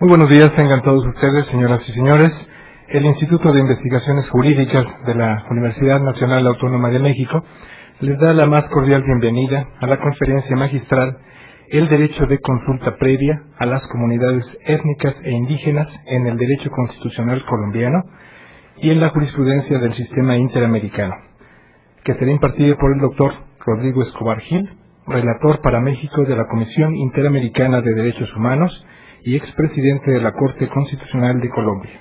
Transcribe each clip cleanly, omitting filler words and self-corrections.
Muy buenos días, tengan todos ustedes, señoras y señores. El Instituto de Investigaciones Jurídicas de la Universidad Nacional Autónoma de México les da la más cordial bienvenida a la conferencia magistral El derecho de consulta previa a las comunidades étnicas e indígenas en el derecho constitucional colombiano y en la jurisprudencia del sistema interamericano, que será impartida por el doctor Rodrigo Escobar Gil, relator para México de la Comisión Interamericana de Derechos Humanos y expresidente de la Corte Constitucional de Colombia.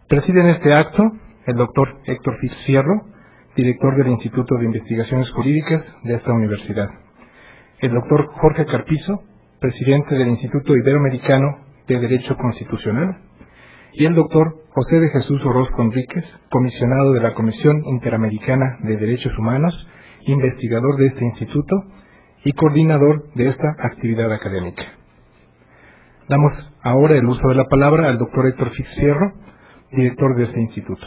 Preside en este acto el doctor Héctor Fix Fierro, director del Instituto de Investigaciones Jurídicas de esta universidad. El doctor Jorge Carpizo, presidente del Instituto Iberoamericano de Derecho Constitucional. Y el doctor José de Jesús Orozco Enríquez, comisionado de la Comisión Interamericana de Derechos Humanos, investigador de este instituto y coordinador de esta actividad académica. Damos ahora el uso de la palabra al doctor Héctor Fix Fierro, director de este instituto.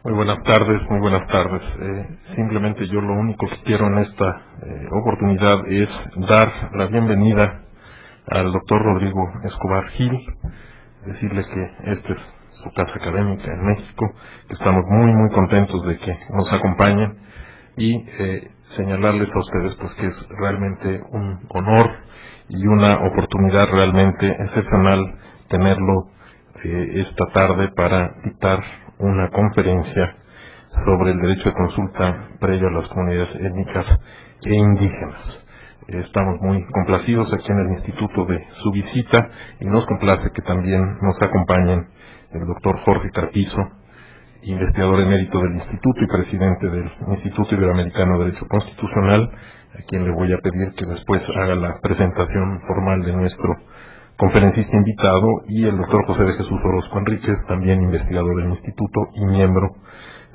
Muy buenas tardes. Simplemente yo lo único que quiero en esta oportunidad es dar la bienvenida al doctor Rodrigo Escobar Gil, decirle que esta es su casa académica en México, que estamos muy contentos de que nos acompañen y señalarles a ustedes pues que es realmente un honor y una oportunidad realmente excepcional tenerlo esta tarde para dictar una conferencia sobre el derecho de consulta previo a las comunidades étnicas e indígenas. Estamos muy complacidos aquí en el instituto de su visita y nos complace que también nos acompañen el doctor Jorge Carpizo, investigador emérito del instituto y presidente del Instituto Iberoamericano de Derecho Constitucional, a quien le voy a pedir que después haga la presentación formal de nuestro conferencista invitado, y el doctor José de Jesús Orozco Enríquez, también investigador del instituto y miembro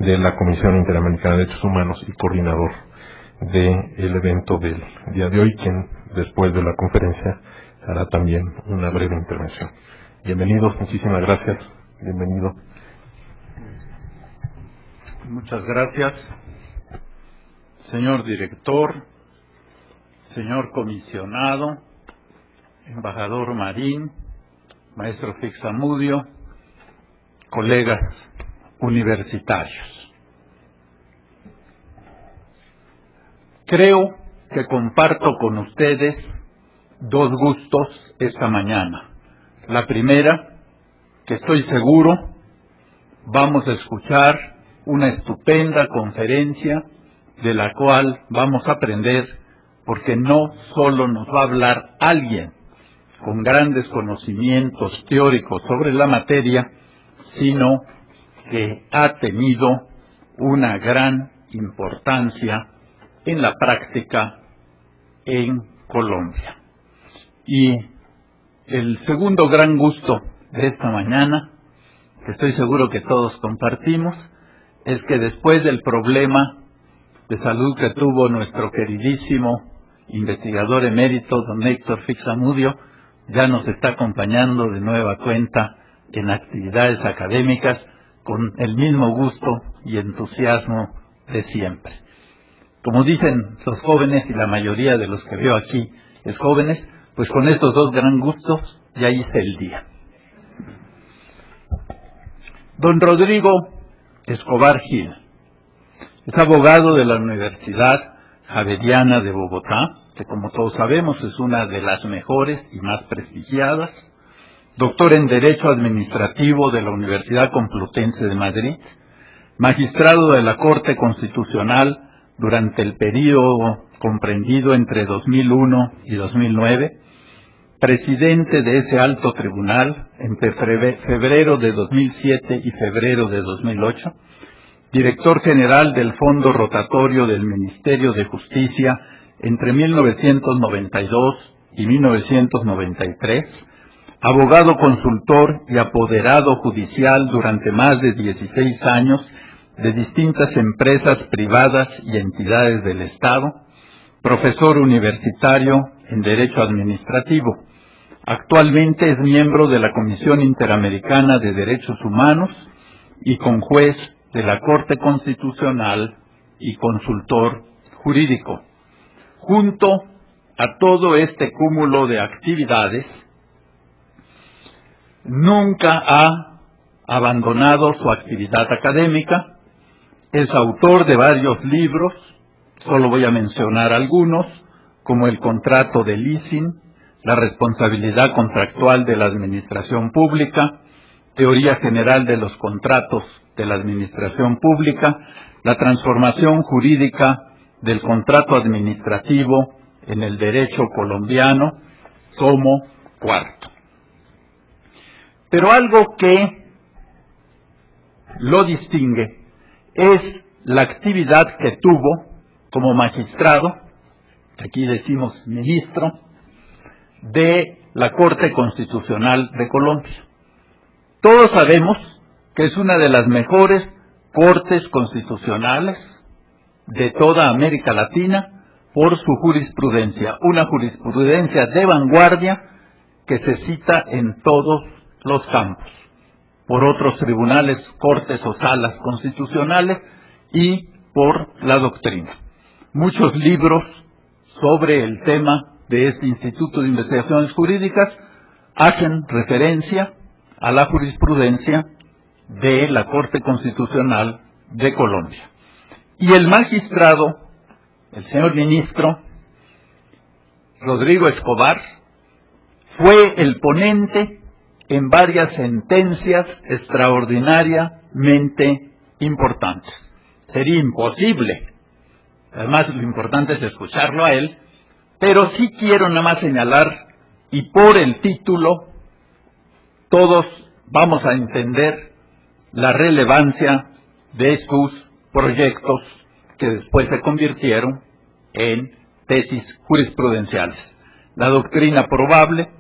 de la Comisión Interamericana de Derechos Humanos y coordinador del evento del día de hoy, quien después de la conferencia hará también una breve intervención. Bienvenidos, muchísimas gracias, bienvenido. Muchas gracias, señor director, señor comisionado, embajador Marín, maestro Fixamudio, colegas universitarios. Creo que comparto con ustedes dos gustos esta mañana. La primera, que estoy seguro vamos a escuchar una estupenda conferencia de la cual vamos a aprender, porque no solo nos va a hablar alguien con grandes conocimientos teóricos sobre la materia, sino que ha tenido una gran importancia en la práctica en Colombia. Y el segundo gran gusto de esta mañana, que estoy seguro que todos compartimos, es que después del problema de salud que tuvo nuestro queridísimo investigador emérito, don Héctor Fixamudio, ya nos está acompañando de nueva cuenta en actividades académicas con el mismo gusto y entusiasmo de siempre. Como dicen los jóvenes, y la mayoría de los que veo aquí es jóvenes, pues con estos dos gran gustos ya hice el día. Don Rodrigo Escobar Gil es abogado de la Universidad Javeriana de Bogotá, que como todos sabemos es una de las mejores y más prestigiadas, doctor en Derecho Administrativo de la Universidad Complutense de Madrid, magistrado de la Corte Constitucional durante el período comprendido entre 2001 y 2009, presidente de ese alto tribunal entre febrero de 2007 y febrero de 2008, director general del Fondo Rotatorio del Ministerio de Justicia entre 1992 y 1993, abogado consultor y apoderado judicial durante más de 16 años de distintas empresas privadas y entidades del Estado, profesor universitario en Derecho Administrativo. Actualmente es miembro de la Comisión Interamericana de Derechos Humanos y conjuez de la Corte Constitucional y consultor jurídico. Junto a todo este cúmulo de actividades, nunca ha abandonado su actividad académica, es autor de varios libros, solo voy a mencionar algunos, como El contrato de leasing, La responsabilidad contractual de la administración pública, Teoría general de los contratos de la administración pública, La transformación jurídica del contrato administrativo en el derecho colombiano, tomo 4. Pero algo que lo distingue es la actividad que tuvo como magistrado, aquí decimos ministro, de la Corte Constitucional de Colombia. Todos sabemos que es una de las mejores cortes constitucionales de toda América Latina por su jurisprudencia, una jurisprudencia de vanguardia que se cita en todos los campos, por otros tribunales, cortes o salas constitucionales y por la doctrina. Muchos libros sobre el tema de este Instituto de Investigaciones Jurídicas hacen referencia a la jurisprudencia de la Corte Constitucional de Colombia. Y el magistrado, el señor ministro Rodrigo Escobar, fue el ponente en varias sentencias extraordinariamente importantes. Sería imposible, además lo importante es escucharlo a él, pero sí quiero nada más señalar, y por el título, todos vamos a entender la relevancia de sus proyectos que después se convirtieron en tesis jurisprudenciales. La doctrina probable,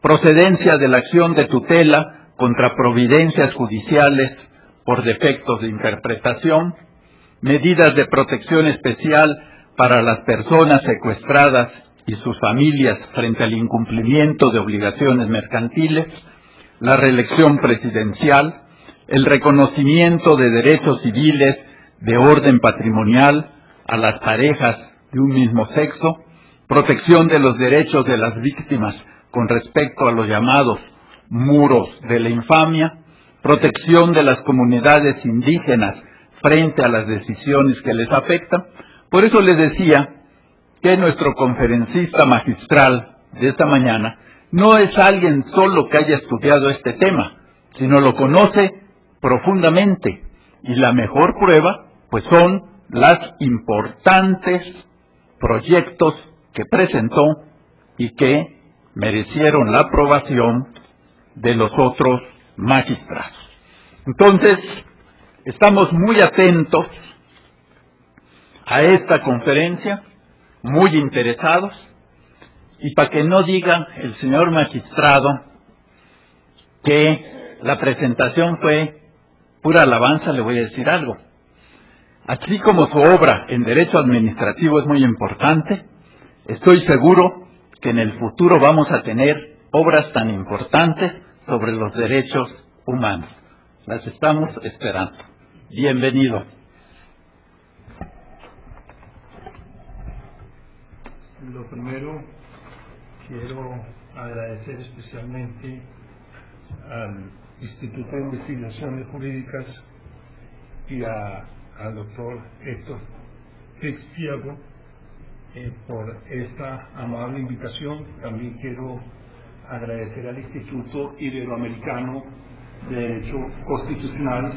procedencia de la acción de tutela contra providencias judiciales por defectos de interpretación, medidas de protección especial para las personas secuestradas y sus familias frente al incumplimiento de obligaciones mercantiles, la reelección presidencial, el reconocimiento de derechos civiles de orden patrimonial a las parejas de un mismo sexo, protección de los derechos de las víctimas con respecto a los llamados muros de la infamia, protección de las comunidades indígenas frente a las decisiones que les afectan. Por eso les decía que nuestro conferencista magistral de esta mañana no es alguien solo que haya estudiado este tema, sino lo conoce profundamente. Y la mejor prueba, pues son los importantes proyectos que presentó y que merecieron la aprobación de los otros magistrados. Entonces, estamos muy atentos a esta conferencia, muy interesados, y para que no diga el señor magistrado que la presentación fue pura alabanza, le voy a decir algo. Así como su obra en derecho administrativo es muy importante, estoy seguro que en el futuro vamos a tener obras tan importantes sobre los derechos humanos. Las estamos esperando. Bienvenido. Lo primero, quiero agradecer especialmente al Instituto de Investigaciones Jurídicas y al doctor Héctor Piego por esta amable invitación. También quiero agradecer al Instituto Iberoamericano de Derecho Constitucional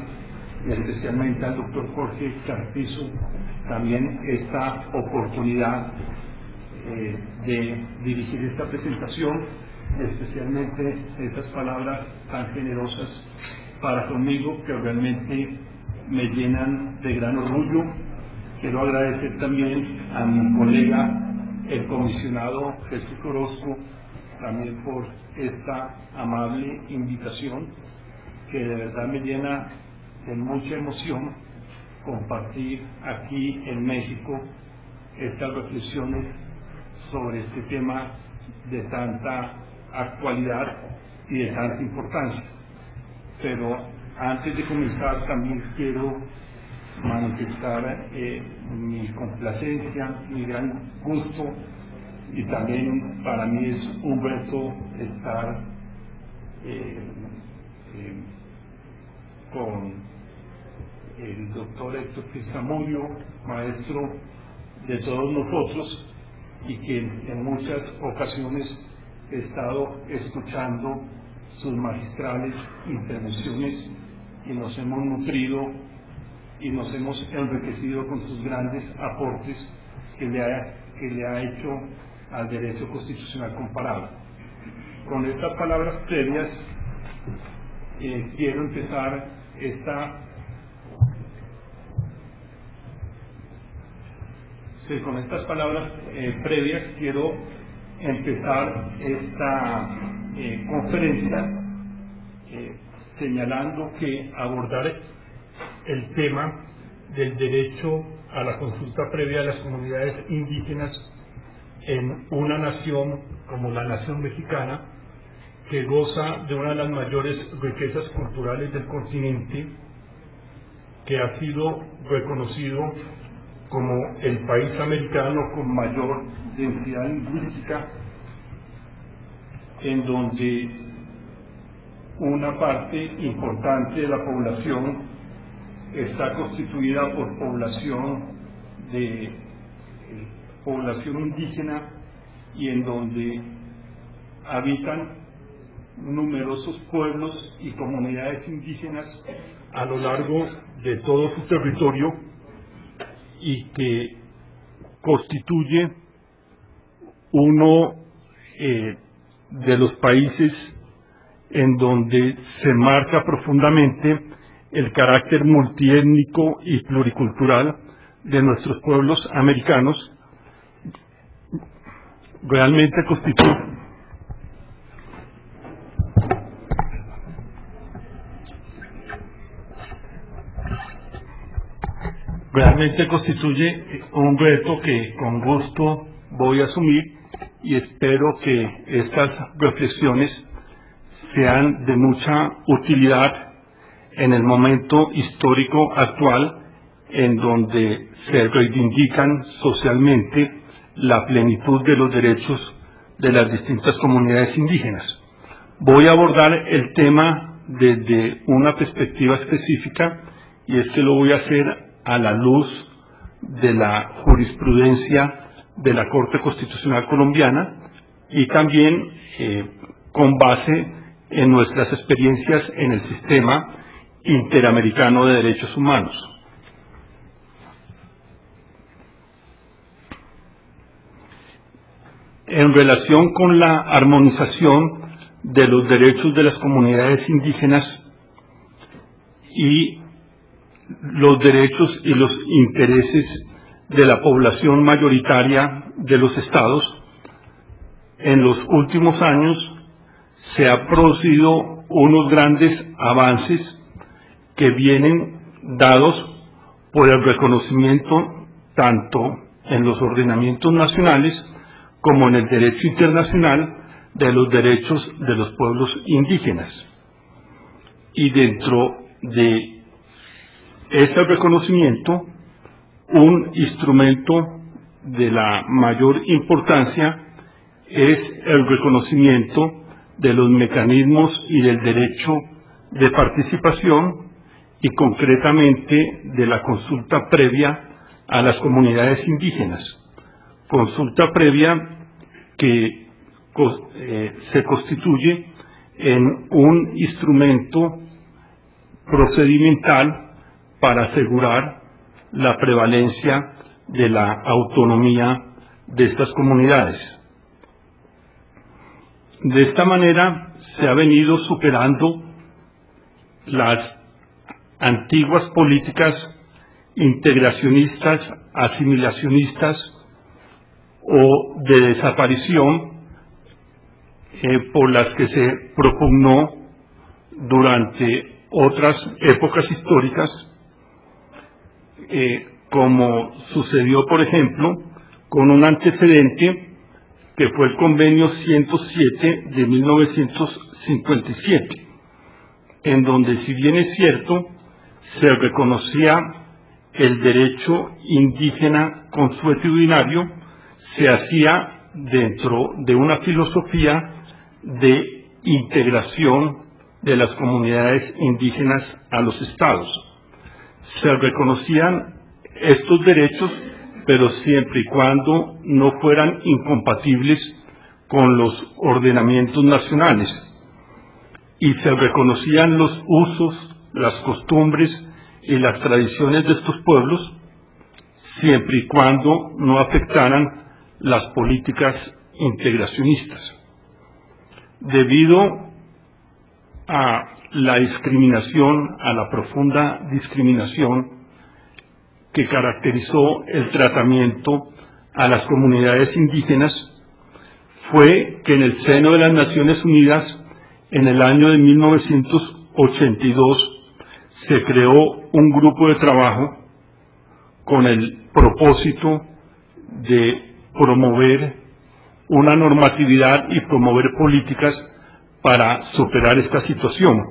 y especialmente al doctor Jorge Carpizo también esta oportunidad de dirigir esta presentación, especialmente estas palabras tan generosas para conmigo que realmente me llenan de gran orgullo. Quiero agradecer también a mi colega, el comisionado Jesús Orozco, también por esta amable invitación que de verdad me llena de mucha emoción compartir aquí en México estas reflexiones sobre este tema de tanta actualidad y de tanta importancia. Pero antes de comenzar también quiero manifestar mi complacencia, mi gran gusto, y también para mí es un reto estar con el doctor Héctor Zamudio, maestro de todos nosotros, y que en muchas ocasiones he estado escuchando sus magistrales intervenciones y nos hemos nutrido y nos hemos enriquecido con sus grandes aportes que le ha hecho al derecho constitucional comparado. Con estas palabras previas quiero empezar con estas palabras previas quiero empezar esta conferencia señalando que abordar el tema del derecho a la consulta previa de las comunidades indígenas en una nación como la nación mexicana, que goza de una de las mayores riquezas culturales del continente, que ha sido reconocido como el país americano con mayor densidad lingüística, en donde una parte importante de la población está constituida por población indígena, y en donde habitan numerosos pueblos y comunidades indígenas a lo largo de todo su territorio, y que constituye uno de los países en donde se marca profundamente el carácter multiétnico y pluricultural de nuestros pueblos americanos. Realmente constituye un reto que con gusto voy a asumir, y espero que estas reflexiones sean de mucha utilidad en el momento histórico actual, en donde se reivindican socialmente la plenitud de los derechos de las distintas comunidades indígenas. Voy a abordar el tema desde una perspectiva específica, y es que lo voy a hacer a la luz de la jurisprudencia de la Corte Constitucional Colombiana, y también con base en nuestras experiencias en el sistema interamericano de derechos humanos. En relación con la armonización de los derechos de las comunidades indígenas y los derechos y los intereses de la población mayoritaria de los estados, en los últimos años se han producido unos grandes avances que vienen dados por el reconocimiento tanto en los ordenamientos nacionales como en el derecho internacional de los derechos de los pueblos indígenas. Y dentro de ese reconocimiento, un instrumento de la mayor importancia es el reconocimiento de los mecanismos y del derecho de participación, y concretamente de la consulta previa a las comunidades indígenas. Consulta previa que se constituye en un instrumento procedimental para asegurar la prevalencia de la autonomía de estas comunidades. De esta manera se ha venido superando las antiguas políticas integracionistas, asimilacionistas o de desaparición por las que se propugnó durante otras épocas históricas, como sucedió, por ejemplo, con un antecedente que fue el Convenio 107 de 1957, en donde, si bien es cierto, se reconocía el derecho indígena consuetudinario, se hacía dentro de una filosofía de integración de las comunidades indígenas a los estados. Se reconocían estos derechos, pero siempre y cuando no fueran incompatibles con los ordenamientos nacionales, y se reconocían los usos, las costumbres y las tradiciones de estos pueblos, siempre y cuando no afectaran las políticas integracionistas. Debido a la discriminación, a la profunda discriminación que caracterizó el tratamiento a las comunidades indígenas, fue que en el seno de las Naciones Unidas, en el año de 1982, se creó un grupo de trabajo con el propósito de promover una normatividad y promover políticas para superar esta situación.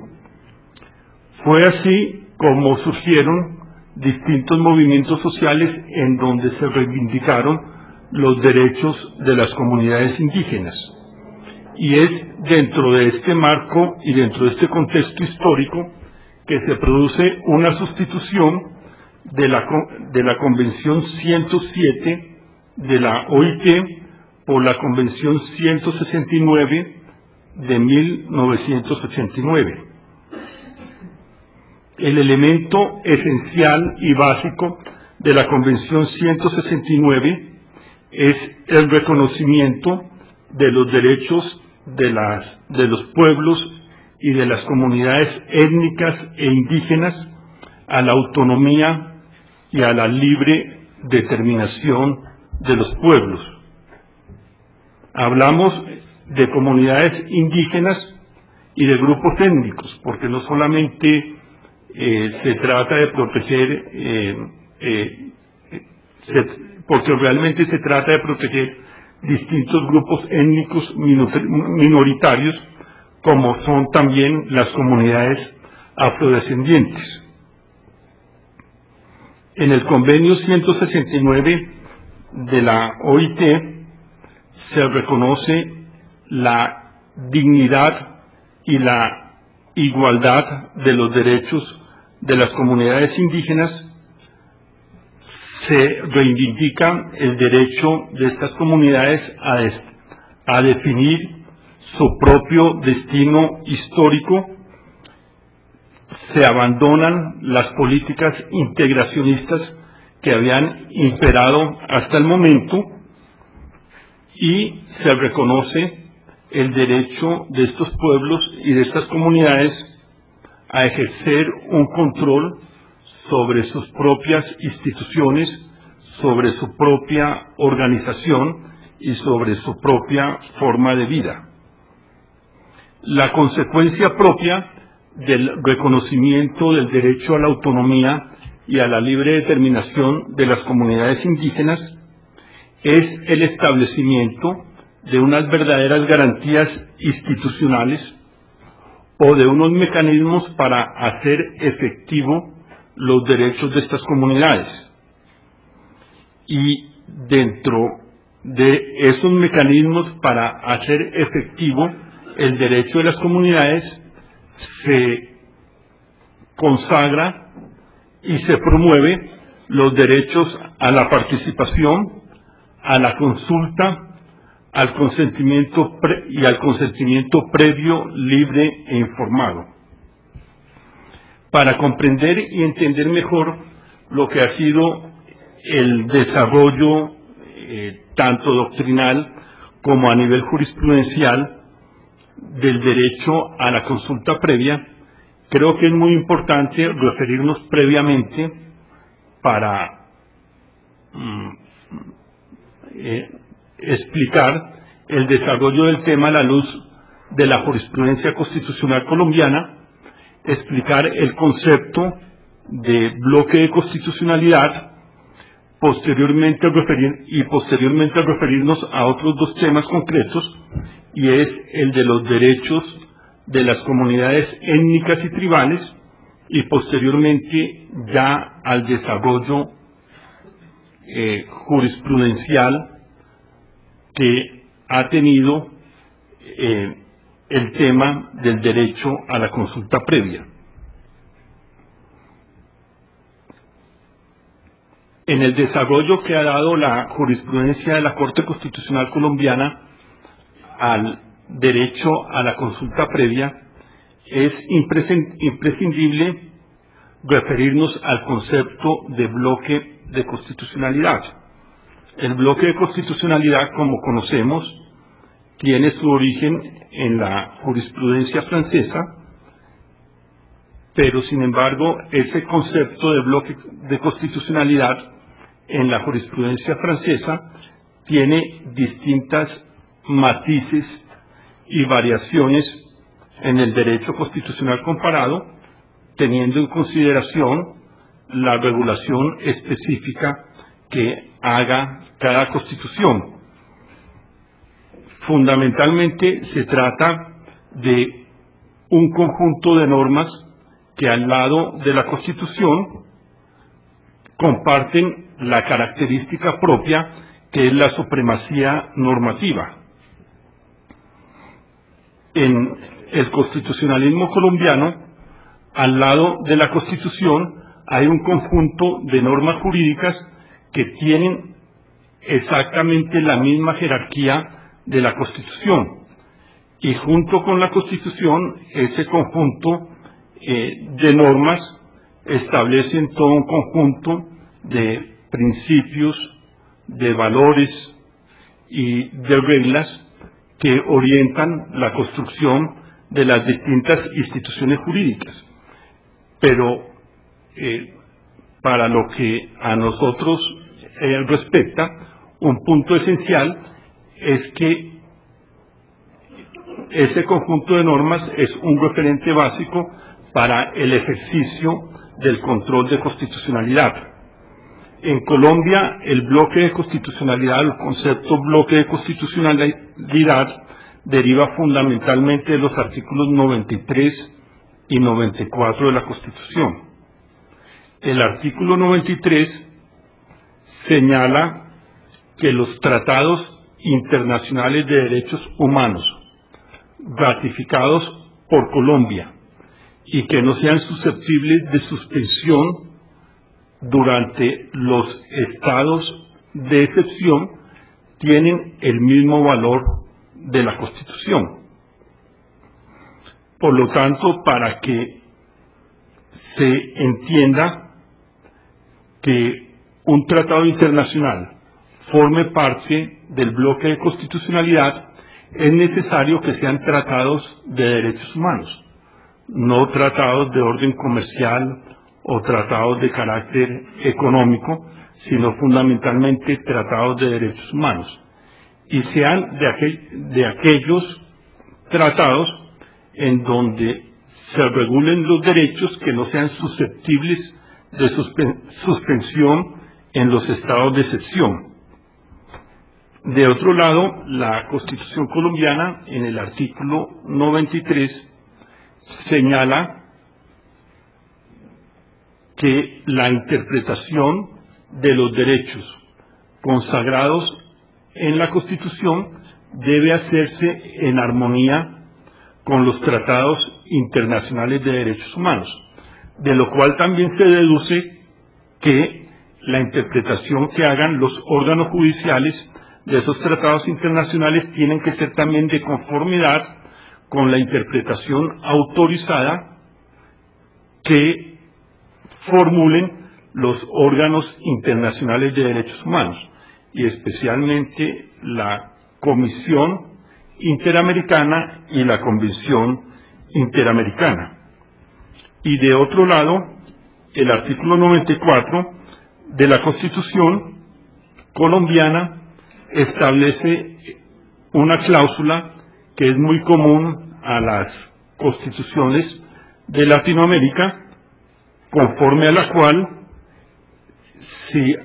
Fue así como surgieron distintos movimientos sociales en donde se reivindicaron los derechos de las comunidades indígenas. Y es dentro de este marco y dentro de este contexto histórico que se produce una sustitución de la Convención 107 de la OIT por la Convención 169 de 1989. El elemento esencial y básico de la Convención 169 es el reconocimiento de los derechos de los pueblos y de las comunidades étnicas e indígenas a la autonomía y a la libre determinación de los pueblos. Hablamos de comunidades indígenas y de grupos étnicos, porque no solamente se trata de proteger, porque realmente se trata de proteger distintos grupos étnicos minoritarios, como son también las comunidades afrodescendientes. En el convenio 169 de la OIT se reconoce la dignidad y la igualdad de los derechos de las comunidades indígenas. Se reivindica el derecho de estas comunidades a definir su propio destino histórico. Se abandonan las políticas integracionistas que habían imperado hasta el momento y se reconoce el derecho de estos pueblos y de estas comunidades a ejercer un control sobre sus propias instituciones, sobre su propia organización y sobre su propia forma de vida. La consecuencia propia del reconocimiento del derecho a la autonomía y a la libre determinación de las comunidades indígenas es el establecimiento de unas verdaderas garantías institucionales o de unos mecanismos para hacer efectivo los derechos de estas comunidades. Y dentro de esos mecanismos para hacer efectivo el derecho de las comunidades se consagra y se promueve los derechos a la participación, a la consulta, al consentimiento previo, libre e informado. Para comprender y entender mejor lo que ha sido el desarrollo tanto doctrinal como a nivel jurisprudencial del derecho a la consulta previa, creo que es muy importante referirnos previamente para explicar el desarrollo del tema a la luz de la jurisprudencia constitucional colombiana, explicar el concepto de bloque de constitucionalidad, posteriormente referirnos a otros dos temas concretos, y es el de los derechos de las comunidades étnicas y tribales, y posteriormente ya al desarrollo jurisprudencial que ha tenido el tema del derecho a la consulta previa. En el desarrollo que ha dado la jurisprudencia de la Corte Constitucional colombiana al derecho a la consulta previa, es imprescindible referirnos al concepto de bloque de constitucionalidad. El bloque de constitucionalidad, como conocemos, tiene su origen en la jurisprudencia francesa, pero sin embargo ese concepto de bloque de constitucionalidad en la jurisprudencia francesa tiene distintas matices y variaciones en el derecho constitucional comparado, teniendo en consideración la regulación específica que haga cada constitución. Fundamentalmente se trata de un conjunto de normas que al lado de la Constitución comparten la característica propia que es la supremacía normativa. En el constitucionalismo colombiano, al lado de la Constitución, hay un conjunto de normas jurídicas que tienen exactamente la misma jerarquía de la Constitución, y junto con la Constitución ese conjunto de normas establecen todo un conjunto de principios, de valores y de reglas que orientan la construcción de las distintas instituciones jurídicas. Pero para lo que a nosotros respecta, un punto esencial es que ese conjunto de normas es un referente básico para el ejercicio del control de constitucionalidad. En Colombia, el bloque de constitucionalidad, el concepto bloque de constitucionalidad, deriva fundamentalmente de los artículos 93 y 94 de la Constitución. El artículo 93 señala que los tratados internacionales de derechos humanos ratificados por Colombia y que no sean susceptibles de suspensión durante los estados de excepción tienen el mismo valor de la Constitución. Por lo tanto, para que se entienda que un tratado internacional forme parte del bloque de constitucionalidad, es necesario que sean tratados de derechos humanos, no tratados de orden comercial o tratados de carácter económico, sino fundamentalmente tratados de derechos humanos, y sean de aquellos tratados en donde se regulen los derechos que no sean susceptibles de suspensión en los estados de excepción. De otro lado, la Constitución colombiana, en el artículo 93, señala que la interpretación de los derechos consagrados en la Constitución debe hacerse en armonía con los tratados internacionales de derechos humanos, de lo cual también se deduce que la interpretación que hagan los órganos judiciales de esos tratados internacionales tienen que ser también de conformidad con la interpretación autorizada que formulen los órganos internacionales de derechos humanos, y especialmente la Comisión Interamericana y la Convención Interamericana. Y de otro lado, el artículo 94 de la Constitución colombiana establece una cláusula que es muy común a las constituciones de Latinoamérica, conforme a la cual, si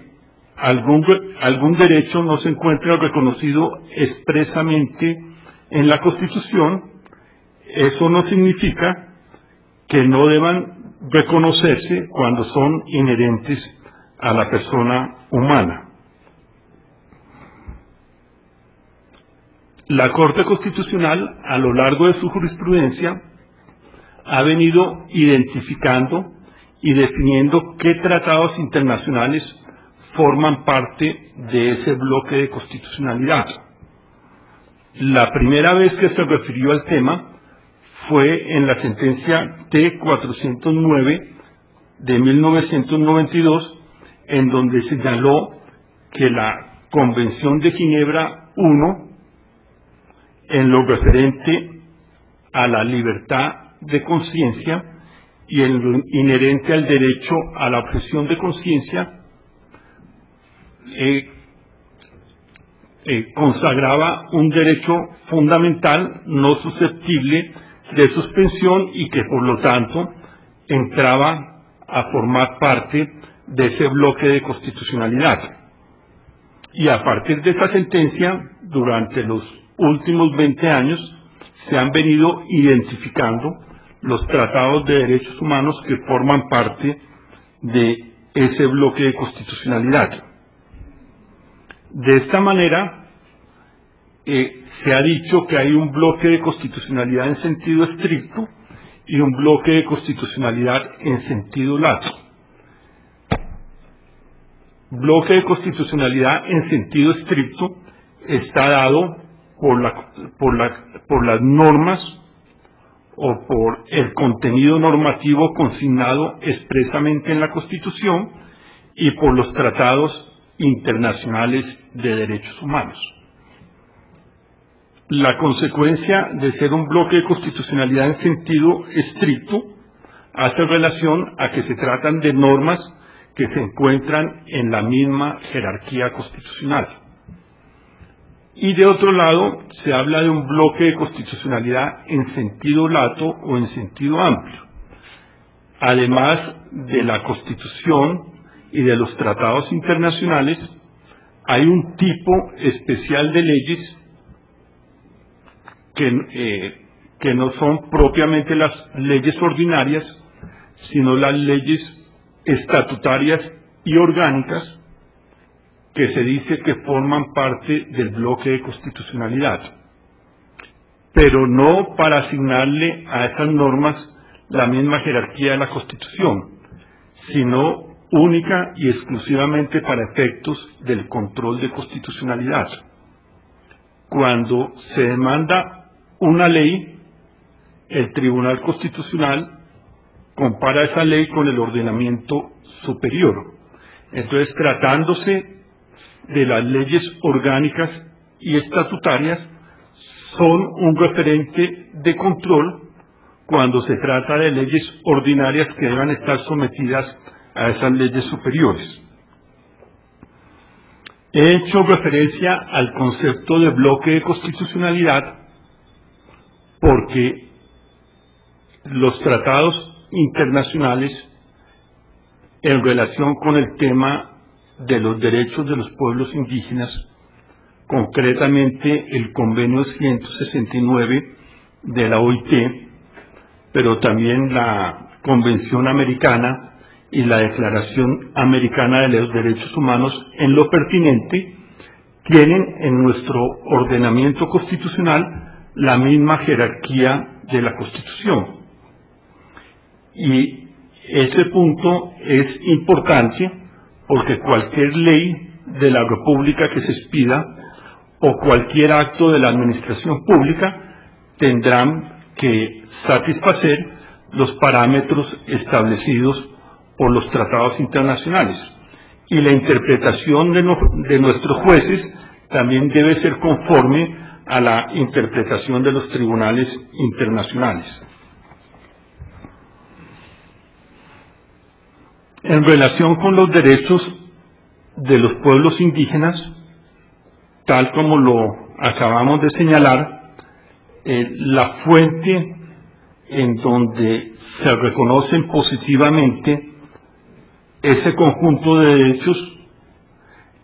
algún derecho no se encuentra reconocido expresamente en la Constitución, eso no significa que no deban reconocerse cuando son inherentes a la persona humana. La Corte Constitucional, a lo largo de su jurisprudencia, ha venido identificando y definiendo qué tratados internacionales forman parte de ese bloque de constitucionalidad. La primera vez que se refirió al tema fue en la sentencia T-409 de 1992, en donde señaló que la Convención de Ginebra I, en lo referente a la libertad de conciencia y en lo inherente al derecho a la objeción de conciencia, consagraba un derecho fundamental no susceptible de suspensión y que por lo tanto entraba a formar parte de ese bloque de constitucionalidad. Y a partir de esa sentencia, durante los últimos 20 años, se han venido identificando los tratados de derechos humanos que forman parte de ese bloque de constitucionalidad. De esta manera, se ha dicho que hay un bloque de constitucionalidad en sentido estricto y un bloque de constitucionalidad en sentido lato. Bloque de constitucionalidad en sentido estricto está dado por las normas o por el contenido normativo consignado expresamente en la Constitución y por los tratados internacionales de derechos humanos. La consecuencia de ser un bloque de constitucionalidad en sentido estricto hace relación a que se tratan de normas que se encuentran en la misma jerarquía constitucional. Y de otro lado, se habla de un bloque de constitucionalidad en sentido lato o en sentido amplio. Además de la Constitución y de los tratados internacionales, hay un tipo especial de leyes que no son propiamente las leyes ordinarias, sino las leyes estatutarias y orgánicas, que se dice que forman parte del bloque de constitucionalidad, pero no para asignarle a esas normas la misma jerarquía de la Constitución, sino única y exclusivamente para efectos del control de constitucionalidad. Cuando se demanda una ley, el Tribunal Constitucional compara esa ley con el ordenamiento superior. Entonces, tratándose de las leyes orgánicas y estatutarias, son un referente de control cuando se trata de leyes ordinarias que deban estar sometidas a esas leyes superiores. He hecho referencia al concepto de bloque de constitucionalidad porque los tratados internacionales en relación con el tema de los derechos de los pueblos indígenas, concretamente el convenio 169 de la OIT, pero también la Convención Americana y la Declaración Americana de los Derechos Humanos, en lo pertinente, tienen en nuestro ordenamiento constitucional la misma jerarquía de la Constitución. Y ese punto es importante porque cualquier ley de la República que se expida o cualquier acto de la administración pública tendrán que satisfacer los parámetros establecidos por los tratados internacionales. Y la interpretación de nuestros jueces también debe ser conforme a la interpretación de los tribunales internacionales. En relación con los derechos de los pueblos indígenas, tal como lo acabamos de señalar, la fuente en donde se reconocen positivamente ese conjunto de derechos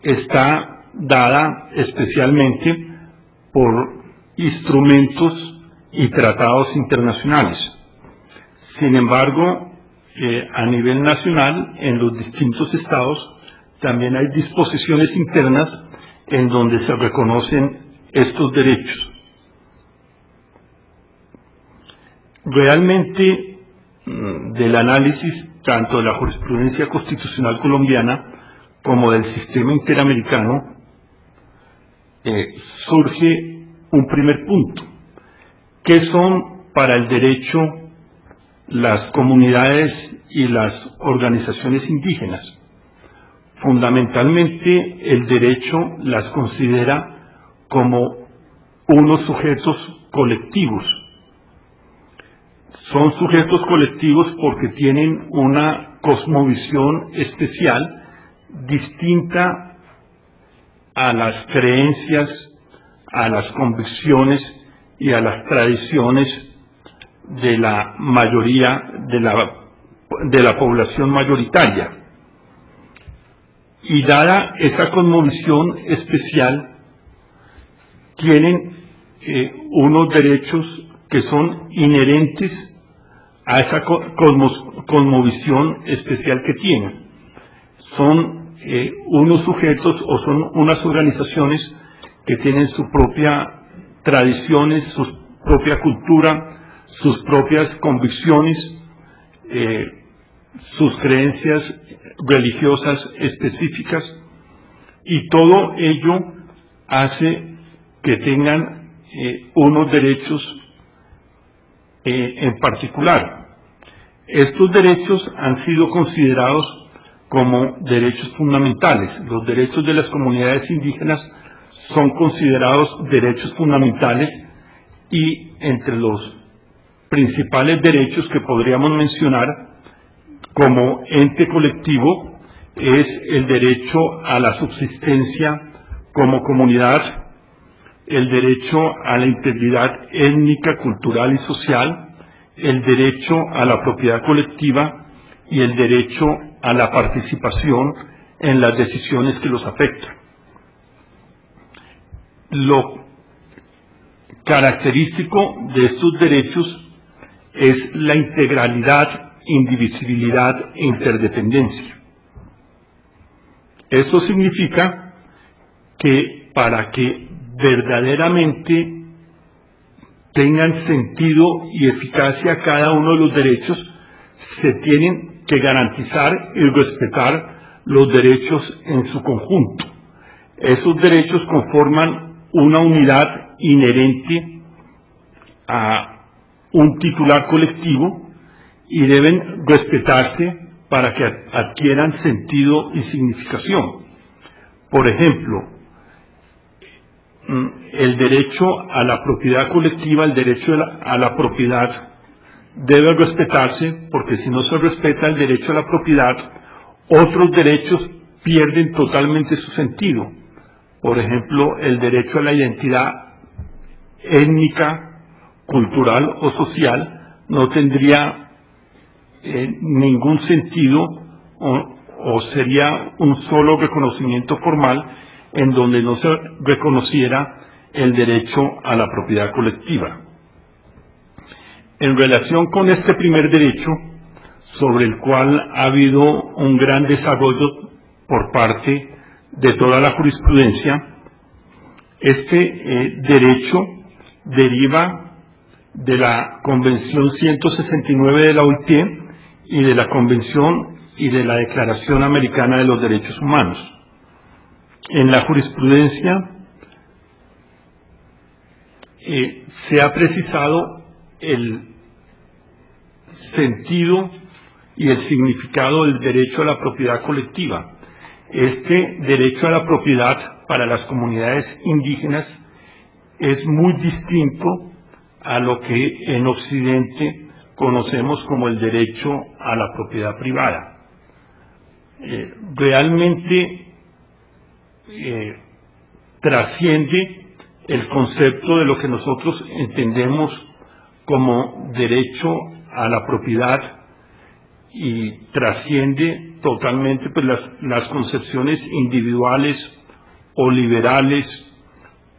está dada especialmente por instrumentos y tratados internacionales. Sin embargo, a nivel nacional, en los distintos estados, también hay disposiciones internas en donde se reconocen estos derechos. Realmente, del análisis tanto de la jurisprudencia constitucional colombiana como del sistema interamericano, surge un primer punto. ¿Qué son para el derecho las comunidades y las organizaciones indígenas? Fundamentalmente, el derecho las considera como unos sujetos colectivos. Son sujetos colectivos porque tienen una cosmovisión especial, distinta a las creencias, a las convicciones y a las tradiciones de la mayoría de la población mayoritaria. Y dada esa cosmovisión especial, tienen unos derechos que son inherentes a esa cosmovisión especial que tienen. Son unos sujetos o son unas organizaciones que tienen su propia tradiciones, su propia cultura, sus propias convicciones, sus creencias religiosas específicas, y todo ello hace que tengan unos derechos en particular. Estos derechos han sido considerados como derechos fundamentales. Los derechos de las comunidades indígenas son considerados derechos fundamentales, y entre los principales derechos que podríamos mencionar como ente colectivo es el derecho a la subsistencia como comunidad, el derecho a la integridad étnica, cultural y social, el derecho a la propiedad colectiva y el derecho a la participación en las decisiones que los afectan. Lo característico de estos derechos es la integralidad, indivisibilidad e interdependencia. Eso significa que para que verdaderamente tengan sentido y eficacia cada uno de los derechos, se tienen que garantizar y respetar los derechos en su conjunto. Esos derechos conforman una unidad inherente a un titular colectivo y deben respetarse para que adquieran sentido y significación. Por ejemplo, el derecho a la propiedad colectiva, el derecho a la propiedad debe respetarse, porque si no se respeta el derecho a la propiedad, otros derechos pierden totalmente su sentido. Por ejemplo, el derecho a la identidad étnica, cultural o social no tendría ningún sentido o sería un solo reconocimiento formal en donde no se reconociera el derecho a la propiedad colectiva. En relación con este primer derecho, sobre el cual ha habido un gran desarrollo por parte de toda la jurisprudencia, este derecho deriva de la Convención 169 de la OIT y de la Convención y de la Declaración Americana de los Derechos Humanos. En la jurisprudencia se ha precisado el sentido y el significado del derecho a la propiedad colectiva. Este derecho a la propiedad para las comunidades indígenas es muy distinto a lo que en Occidente conocemos como el derecho a la propiedad privada. Realmente trasciende el concepto de lo que nosotros entendemos como derecho a la propiedad y trasciende totalmente pues, las concepciones individuales o liberales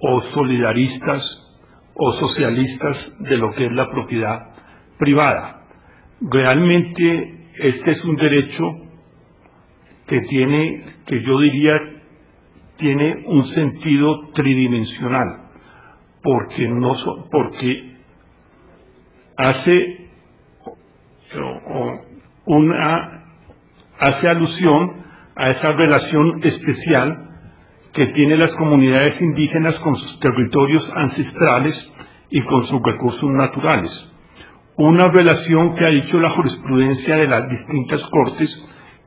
o solidaristas o socialistas de lo que es la propiedad privada. Realmente este es un derecho que yo diría tiene un sentido tridimensional, porque hace alusión a esa relación especial que tienen las comunidades indígenas con sus territorios ancestrales y con sus recursos naturales. Una relación que ha dicho la jurisprudencia de las distintas cortes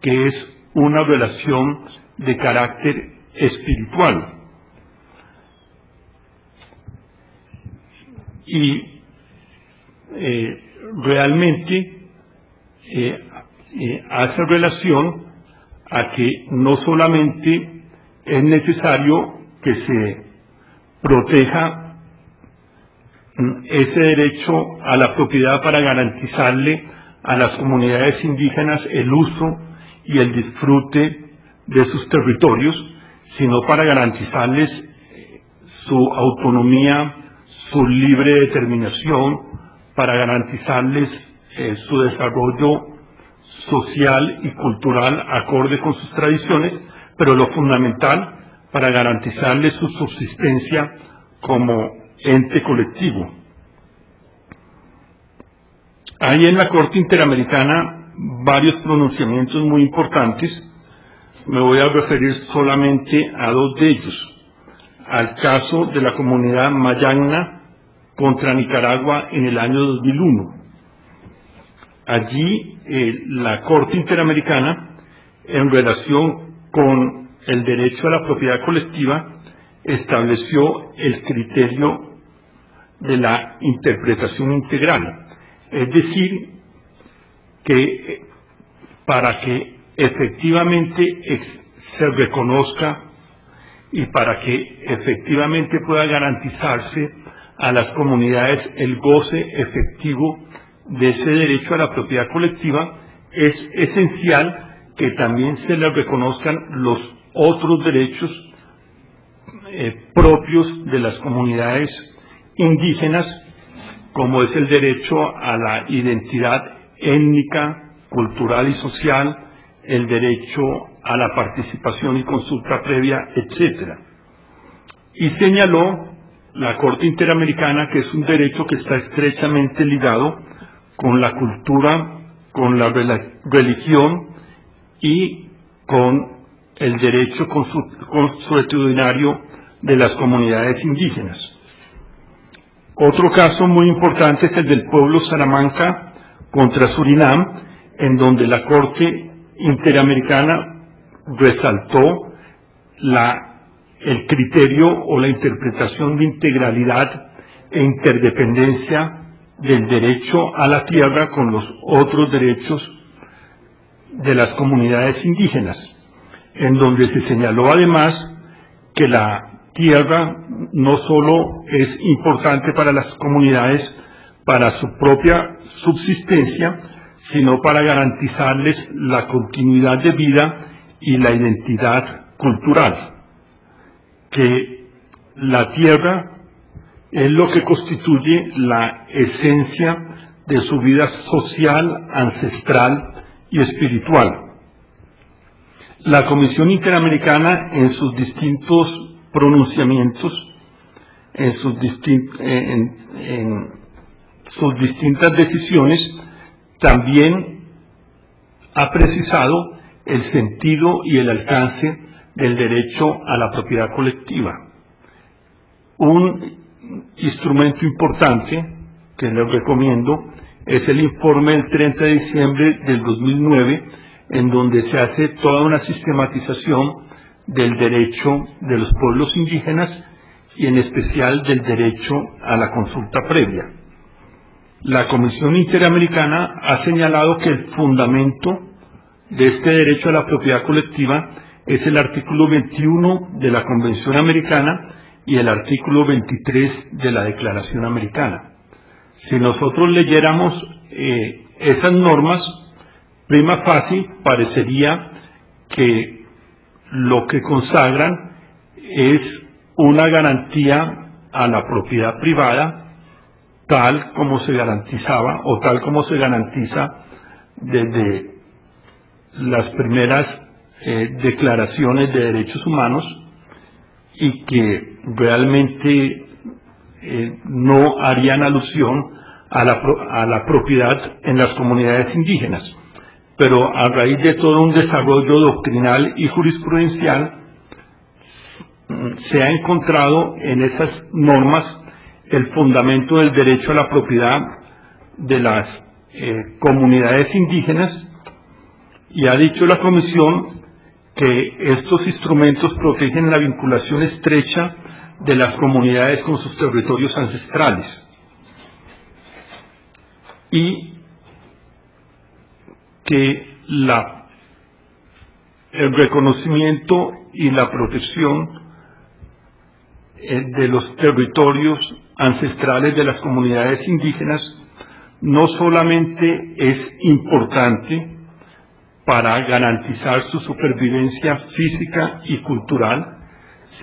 que es una relación de carácter espiritual. Y realmente hace relación a que no solamente es necesario que se proteja ese derecho a la propiedad para garantizarle a las comunidades indígenas el uso y el disfrute de sus territorios, sino para garantizarles su autonomía, su libre determinación, para garantizarles su desarrollo social y cultural acorde con sus tradiciones, pero lo fundamental, para garantizarles su subsistencia como ente colectivo. Hay en la Corte Interamericana varios pronunciamientos muy importantes. Me voy a referir solamente a dos de ellos. Al caso de la comunidad Mayagna contra Nicaragua en el año 2001. Allí la Corte Interamericana, en relación con el derecho a la propiedad colectiva, estableció el criterio de la interpretación integral. Es decir, que para que efectivamente se reconozca y para que efectivamente pueda garantizarse a las comunidades el goce efectivo de ese derecho a la propiedad colectiva, es esencial que también se les reconozcan los otros derechos propios de las comunidades indígenas, como es el derecho a la identidad étnica, cultural y social, el derecho a la participación y consulta previa, etc. Y señaló la Corte Interamericana que es un derecho que está estrechamente ligado con la cultura, con la religión y con el derecho consuetudinario de las comunidades indígenas. Otro caso muy importante es el del pueblo Salamanca contra Surinam, en donde la Corte Interamericana resaltó el criterio o la interpretación de integralidad e interdependencia del derecho a la tierra con los otros derechos de las comunidades indígenas, en donde se señaló además que la tierra no solo es importante para las comunidades para su propia subsistencia, sino para garantizarles la continuidad de vida y la identidad cultural, que la tierra es lo que constituye la esencia de su vida social, ancestral y espiritual. La Comisión Interamericana, en sus distintos pronunciamientos, en sus distintas decisiones, también ha precisado el sentido y el alcance del derecho a la propiedad colectiva. Un instrumento importante que les recomiendo es el informe del 30 de diciembre del 2009, en donde se hace toda una sistematización del derecho de los pueblos indígenas y en especial del derecho a la consulta previa. La Comisión Interamericana ha señalado que el fundamento de este derecho a la propiedad colectiva es el artículo 21 de la Convención Americana y el artículo 23 de la Declaración Americana. Si nosotros leyéramos esas normas, prima facie parecería que lo que consagran es una garantía a la propiedad privada, tal como se garantizaba o tal como se garantiza desde las primeras declaraciones de derechos humanos, y que realmente no harían alusión a la propiedad en las comunidades indígenas. Pero a raíz de todo un desarrollo doctrinal y jurisprudencial, se ha encontrado en esas normas el fundamento del derecho a la propiedad de las comunidades indígenas, y ha dicho la Comisión que estos instrumentos protegen la vinculación estrecha de las comunidades con sus territorios ancestrales y que el reconocimiento y la protección de los territorios ancestrales de las comunidades indígenas no solamente es importante para garantizar su supervivencia física y cultural,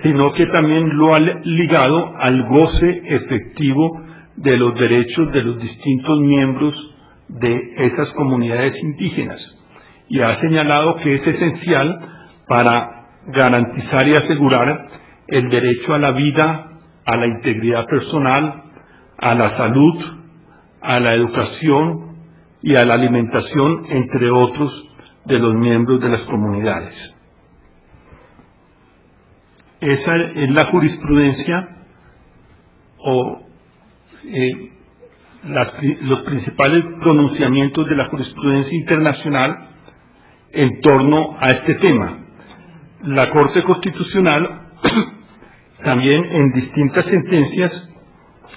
sino que también lo ha ligado al goce efectivo de los derechos de los distintos miembros de esas comunidades indígenas, y ha señalado que es esencial para garantizar y asegurar el derecho a la vida, a la integridad personal, a la salud, a la educación y a la alimentación, entre otros, de los miembros de las comunidades. Esa es la jurisprudencia o los principales pronunciamientos de la jurisprudencia internacional en torno a este tema. La Corte Constitucional también en distintas sentencias,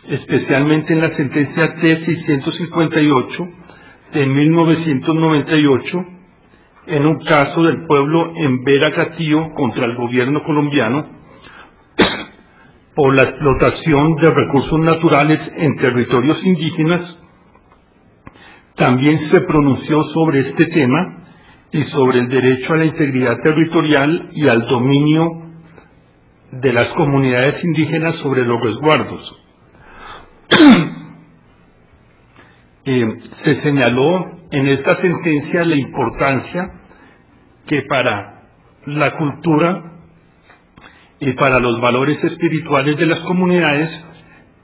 especialmente en la sentencia T-658 de 1998, en un caso del pueblo en Vera-Gatío contra el gobierno colombiano por la explotación de recursos naturales en territorios indígenas, también se pronunció sobre este tema y sobre el derecho a la integridad territorial y al dominio de las comunidades indígenas sobre los resguardos. Se señaló en esta sentencia la importancia que para la cultura y para los valores espirituales de las comunidades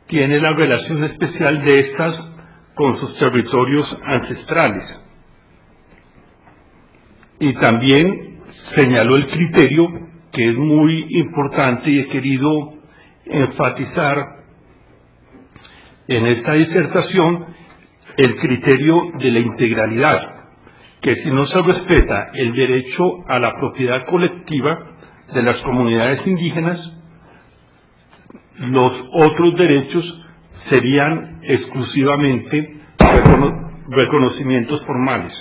tiene la relación especial de estas con sus territorios ancestrales. Y también señaló el criterio, que es muy importante y he querido enfatizar en esta disertación, el criterio de la integralidad, que si no se respeta el derecho a la propiedad colectiva de las comunidades indígenas, los otros derechos serían exclusivamente reconocimientos formales.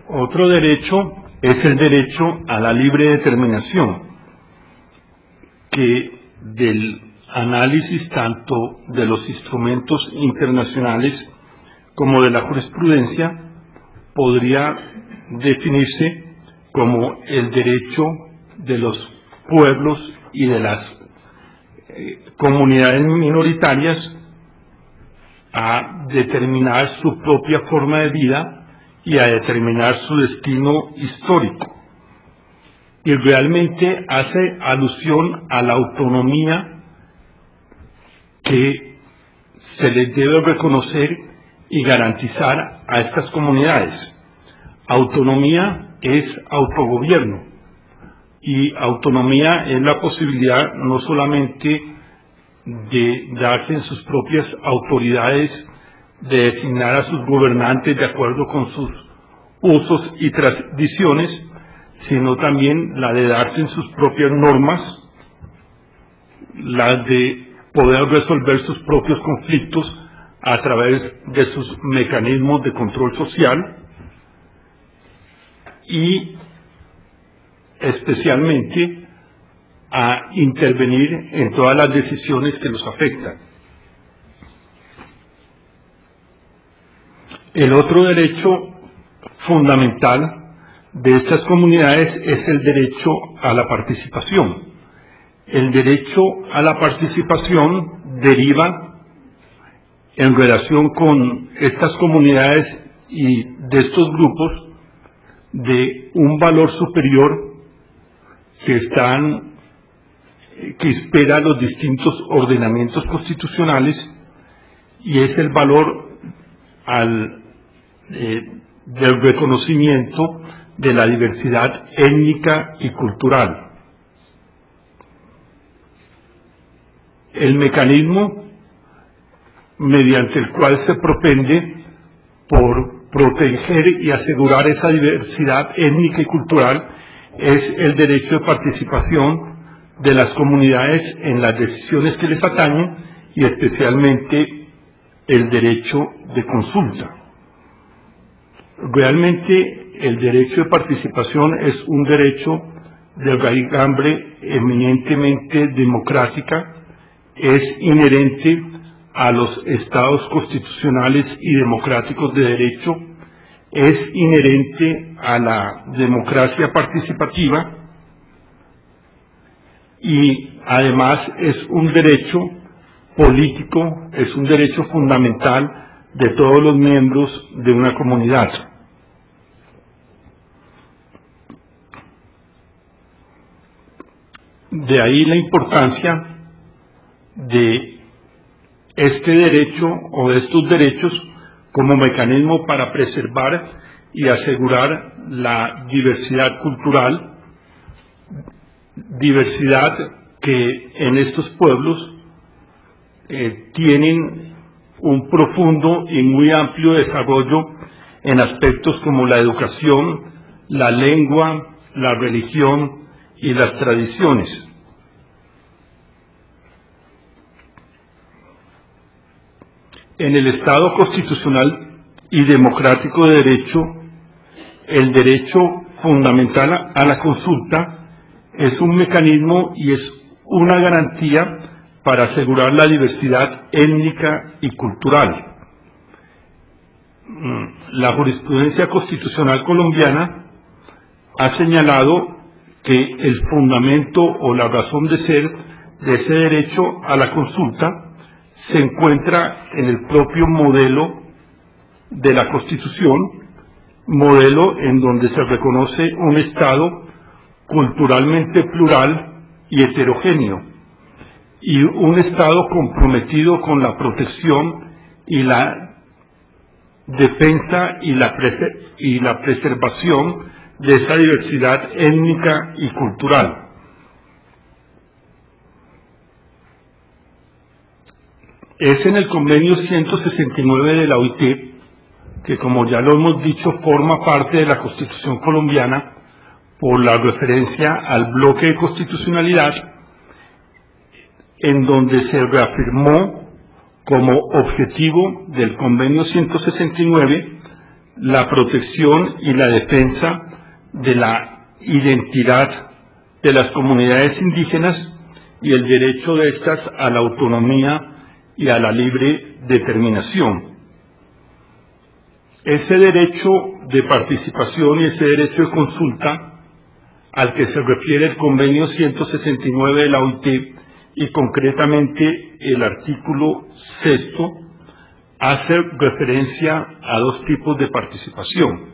Otro derecho es el derecho a la libre determinación, que del análisis tanto de los instrumentos internacionales como de la jurisprudencia podría definirse como el derecho de los pueblos y de las comunidades minoritarias a determinar su propia forma de vida y a determinar su destino histórico. Y realmente hace alusión a la autonomía que se les debe reconocer y garantizar a estas comunidades. Autonomía es autogobierno, y autonomía es la posibilidad no solamente de darse en sus propias autoridades, de designar a sus gobernantes de acuerdo con sus usos y tradiciones, sino también la de darse en sus propias normas, la de poder resolver sus propios conflictos a través de sus mecanismos de control social y especialmente a intervenir en todas las decisiones que los afectan. El otro derecho fundamental de estas comunidades es el derecho a la participación. El derecho a la participación deriva en relación con estas comunidades y de estos grupos de un valor superior que están que inspira los distintos ordenamientos constitucionales y es el valor del reconocimiento de la diversidad étnica y cultural. El mecanismo mediante el cual se propende por proteger y asegurar esa diversidad étnica y cultural es el derecho de participación de las comunidades en las decisiones que les atañen y especialmente el derecho de consulta. Realmente el derecho de participación es un derecho de raigambre eminentemente democrática, es inherente a los estados constitucionales y democráticos de derecho, es inherente a la democracia participativa y además es un derecho político, es un derecho fundamental de todos los miembros de una comunidad. De ahí la importancia de este derecho o de estos derechos como mecanismo para preservar y asegurar la diversidad cultural, diversidad que en estos pueblos tienen un profundo y muy amplio desarrollo en aspectos como la educación, la lengua, la religión y las tradiciones. En el Estado constitucional y democrático de derecho, el derecho fundamental a la consulta es un mecanismo y es una garantía para asegurar la diversidad étnica y cultural. La jurisprudencia constitucional colombiana ha señalado que el fundamento o la razón de ser de ese derecho a la consulta se encuentra en el propio modelo de la Constitución, modelo en donde se reconoce un Estado culturalmente plural y heterogéneo, y un Estado comprometido con la protección y la defensa y la preservación de esa diversidad étnica y cultural. Es en el convenio 169 de la OIT, que como ya lo hemos dicho, forma parte de la Constitución colombiana por la referencia al bloque de constitucionalidad, en donde se reafirmó como objetivo del convenio 169 la protección y la defensa de la identidad de las comunidades indígenas y el derecho de estas a la autonomía y a la libre determinación. Ese derecho de participación y ese derecho de consulta al que se refiere el convenio 169 de la OIT y concretamente el artículo 6 hace referencia a dos tipos de participación.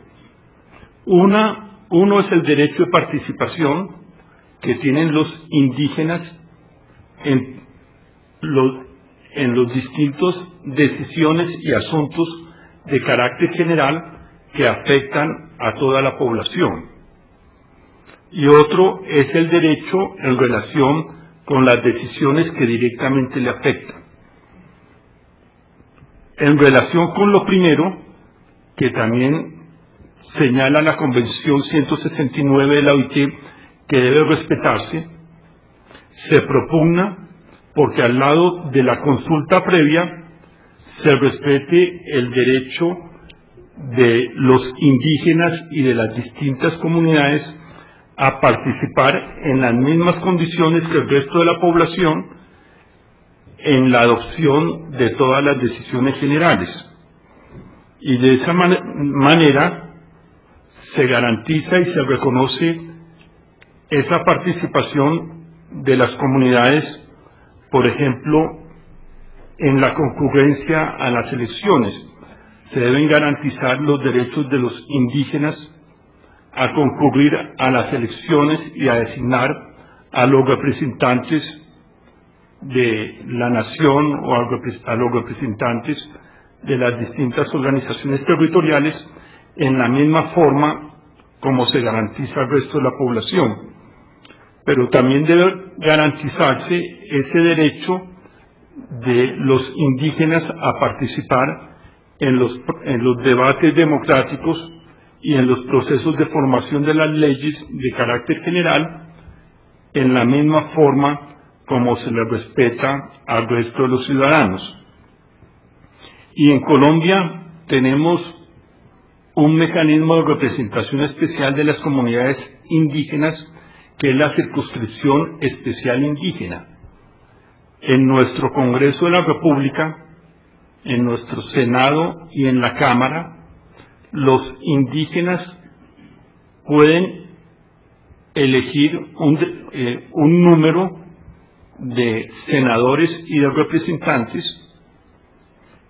Uno es el derecho de participación que tienen los indígenas en los distintos decisiones y asuntos de carácter general que afectan a toda la población. Y otro es el derecho en relación con las decisiones que directamente le afectan. En relación con lo primero, que también señala la Convención 169 de la OIT que debe respetarse, se propugna porque al lado de la consulta previa se respete el derecho de los indígenas y de las distintas comunidades a participar en las mismas condiciones que el resto de la población en la adopción de todas las decisiones generales. Y de esa manera se garantiza y se reconoce esa participación de las comunidades, por ejemplo, en la concurrencia a las elecciones. Se deben garantizar los derechos de los indígenas a concurrir a las elecciones y a designar a los representantes de la nación o a los representantes de las distintas organizaciones territoriales en la misma forma como se garantiza al resto de la población. Pero también debe garantizarse ese derecho de los indígenas a participar en los debates democráticos y en los procesos de formación de las leyes de carácter general en la misma forma como se les respeta al resto de los ciudadanos. Y en Colombia tenemos un mecanismo de representación especial de las comunidades indígenas, que es la circunscripción especial indígena. En nuestro Congreso de la República, en nuestro Senado y en la Cámara, los indígenas pueden elegir un número de senadores y de representantes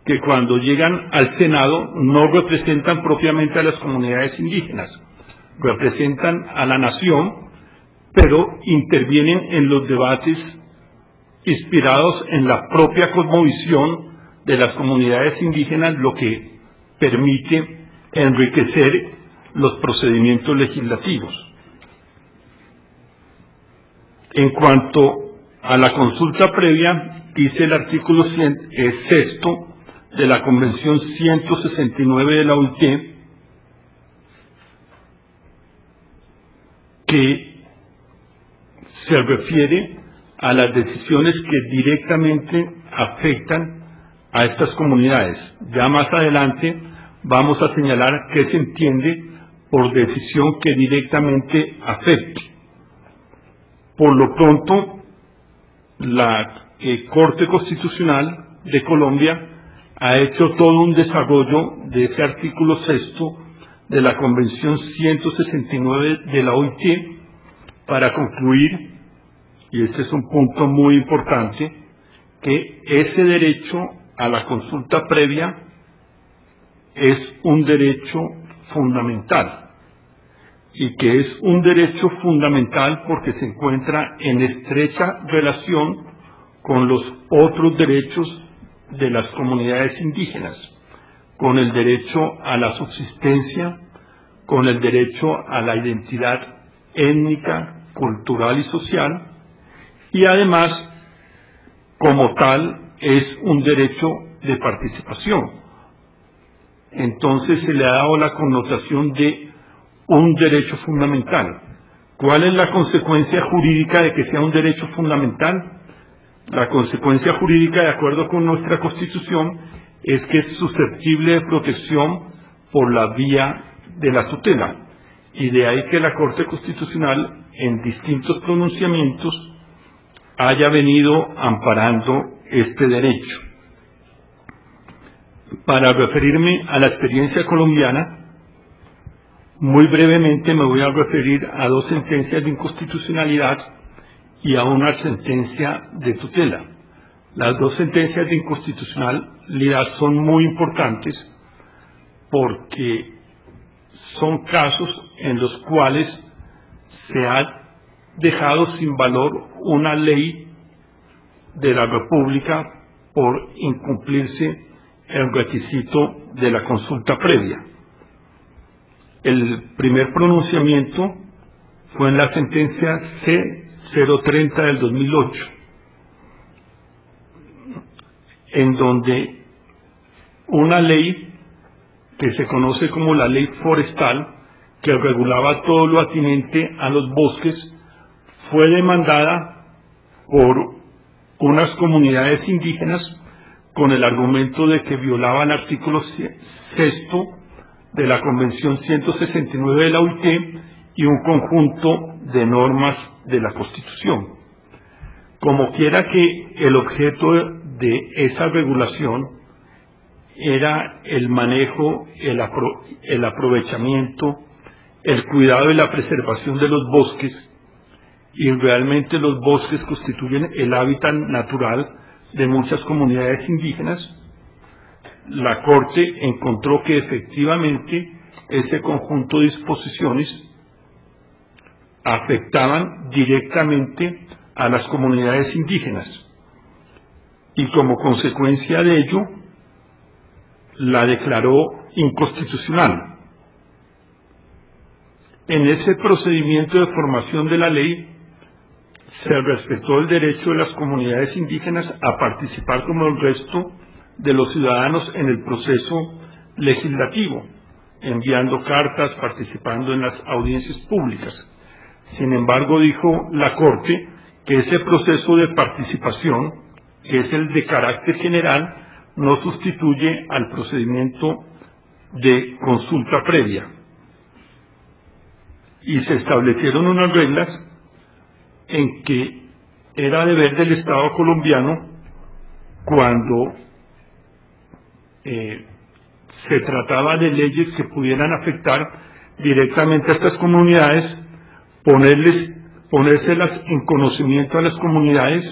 que cuando llegan al Senado no representan propiamente a las comunidades indígenas, representan a la nación, pero intervienen en los debates inspirados en la propia cosmovisión de las comunidades indígenas, lo que permite enriquecer los procedimientos legislativos. En cuanto a la consulta previa, dice el artículo 6 de la Convención 169 de la OIT que se refiere a las decisiones que directamente afectan a estas comunidades. Ya más adelante vamos a señalar qué se entiende por decisión que directamente afecte. Por lo pronto, la Corte Constitucional de Colombia ha hecho todo un desarrollo de ese artículo 6 de la Convención 169 de la OIT para concluir, y este es un punto muy importante, que ese derecho a la consulta previa es un derecho fundamental, y que es un derecho fundamental porque se encuentra en estrecha relación con los otros derechos de las comunidades indígenas, con el derecho a la subsistencia, con el derecho a la identidad étnica, cultural y social, y además, como tal, es un derecho de participación. Entonces se le ha dado la connotación de un derecho fundamental. ¿Cuál es la consecuencia jurídica de que sea un derecho fundamental? La consecuencia jurídica, de acuerdo con nuestra Constitución, es que es susceptible de protección por la vía de la tutela. Y de ahí que la Corte Constitucional, en distintos pronunciamientos, haya venido amparando este derecho. Para referirme a la experiencia colombiana, muy brevemente me voy a referir a dos sentencias de inconstitucionalidad y a una sentencia de tutela. Las dos sentencias de inconstitucionalidad son muy importantes porque son casos en los cuales se ha dejado sin valor una ley de la República por incumplirse el requisito de la consulta previa. El primer pronunciamiento fue en la sentencia C-030 del 2008, en donde una ley que se conoce como la ley forestal, que regulaba todo lo atinente a los bosques, fue demandada por unas comunidades indígenas con el argumento de que violaba el artículo 6 de la Convención 169 de la OIT y un conjunto de normas de la Constitución. Como quiera que el objeto de esa regulación era el manejo, el aprovechamiento, el cuidado y la preservación de los bosques, y realmente los bosques constituyen el hábitat natural de muchas comunidades indígenas, la Corte encontró que efectivamente ese conjunto de disposiciones afectaban directamente a las comunidades indígenas y como consecuencia de ello la declaró inconstitucional. En ese procedimiento de formación de la ley se respetó el derecho de las comunidades indígenas a participar como el resto de los ciudadanos en el proceso legislativo, enviando cartas, participando en las audiencias públicas. Sin embargo, dijo la Corte que ese proceso de participación, que es el de carácter general, no sustituye al procedimiento de consulta previa. Y se establecieron unas reglas en que era deber del Estado colombiano, cuando se trataba de leyes que pudieran afectar directamente a estas comunidades, ponérselas en conocimiento a las comunidades,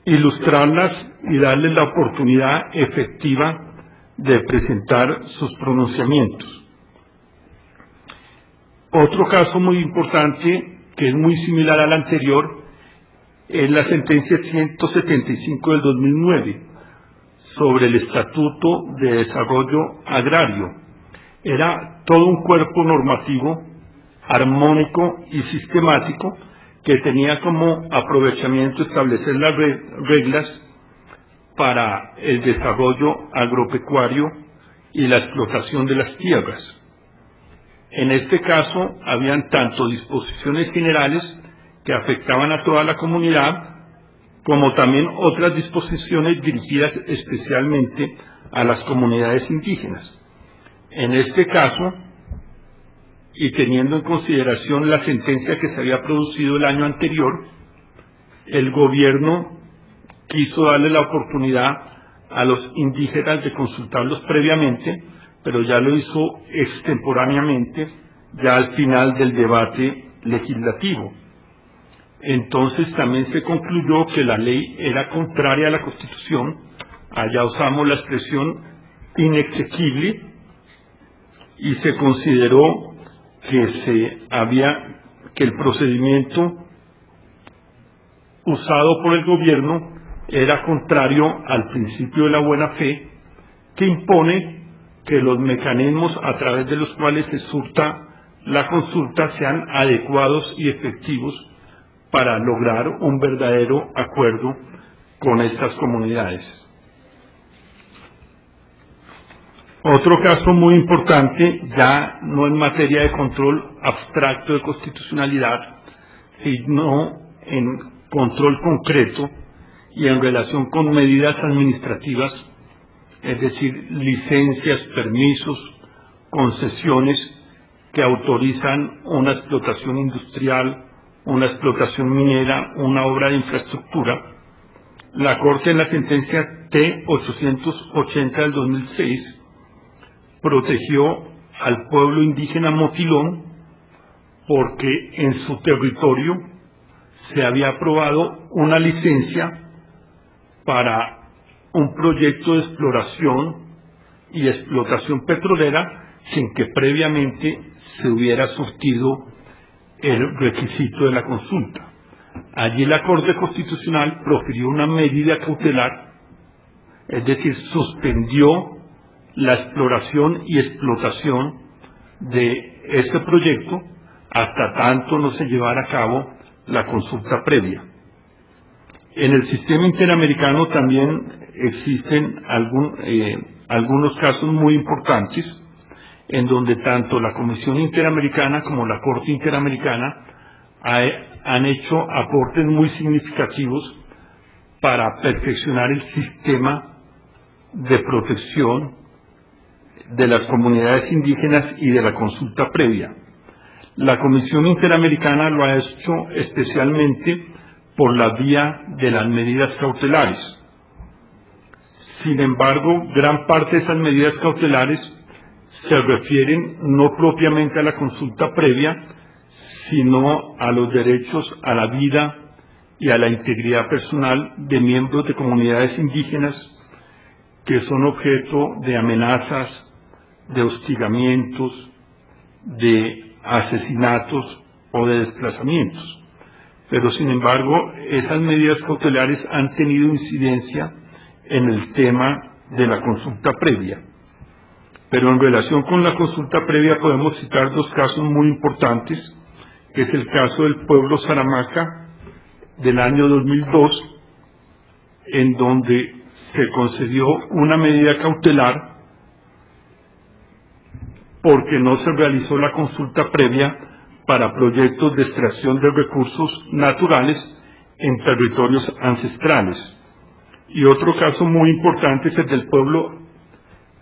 ilustrarlas y darles la oportunidad efectiva de presentar sus pronunciamientos. Otro caso muy importante, que es muy similar al anterior, es la sentencia 175 del 2009 sobre el Estatuto de Desarrollo Agrario. Era todo un cuerpo normativo armónico y sistemático que tenía como aprovechamiento establecer las reglas para el desarrollo agropecuario y la explotación de las tierras. En este caso, habían tanto disposiciones generales que afectaban a toda la comunidad, como también otras disposiciones dirigidas especialmente a las comunidades indígenas. En este caso, y teniendo en consideración la sentencia que se había producido el año anterior, el gobierno quiso darle la oportunidad a los indígenas de consultarlos previamente, pero ya lo hizo extemporáneamente, ya al final del debate legislativo. Entonces también se concluyó que la ley era contraria a la Constitución. Allá usamos la expresión inexequible, y se consideró que el procedimiento usado por el gobierno era contrario al principio de la buena fe, que impone que los mecanismos a través de los cuales se surta la consulta sean adecuados y efectivos para lograr un verdadero acuerdo con estas comunidades. Otro caso muy importante, ya no en materia de control abstracto de constitucionalidad, sino en control concreto y en relación con medidas administrativas, es decir, licencias, permisos, concesiones que autorizan una explotación industrial, una explotación minera, una obra de infraestructura. La Corte, en la sentencia T-880 del 2006, protegió al pueblo indígena Motilón porque en su territorio se había aprobado una licencia para un proyecto de exploración y explotación petrolera sin que previamente se hubiera surtido el requisito de la consulta. Allí la Corte Constitucional profirió una medida cautelar, es decir, suspendió la exploración y explotación de este proyecto hasta tanto no se llevara a cabo la consulta previa. En el sistema interamericano también existen algunos casos muy importantes en donde tanto la Comisión Interamericana como la Corte Interamericana han hecho aportes muy significativos para perfeccionar el sistema de protección de las comunidades indígenas y de la consulta previa. La Comisión Interamericana lo ha hecho especialmente por la vía de las medidas cautelares. Sin embargo, gran parte de esas medidas cautelares se refieren no propiamente a la consulta previa, sino a los derechos a la vida y a la integridad personal de miembros de comunidades indígenas que son objeto de amenazas, de hostigamientos, de asesinatos o de desplazamientos. Pero sin embargo, esas medidas cautelares han tenido incidencia en el tema de la consulta previa. Pero en relación con la consulta previa podemos citar dos casos muy importantes, que es el caso del pueblo Saramaca del año 2002, en donde se concedió una medida cautelar porque no se realizó la consulta previa para proyectos de extracción de recursos naturales en territorios ancestrales. Y otro caso muy importante es el del pueblo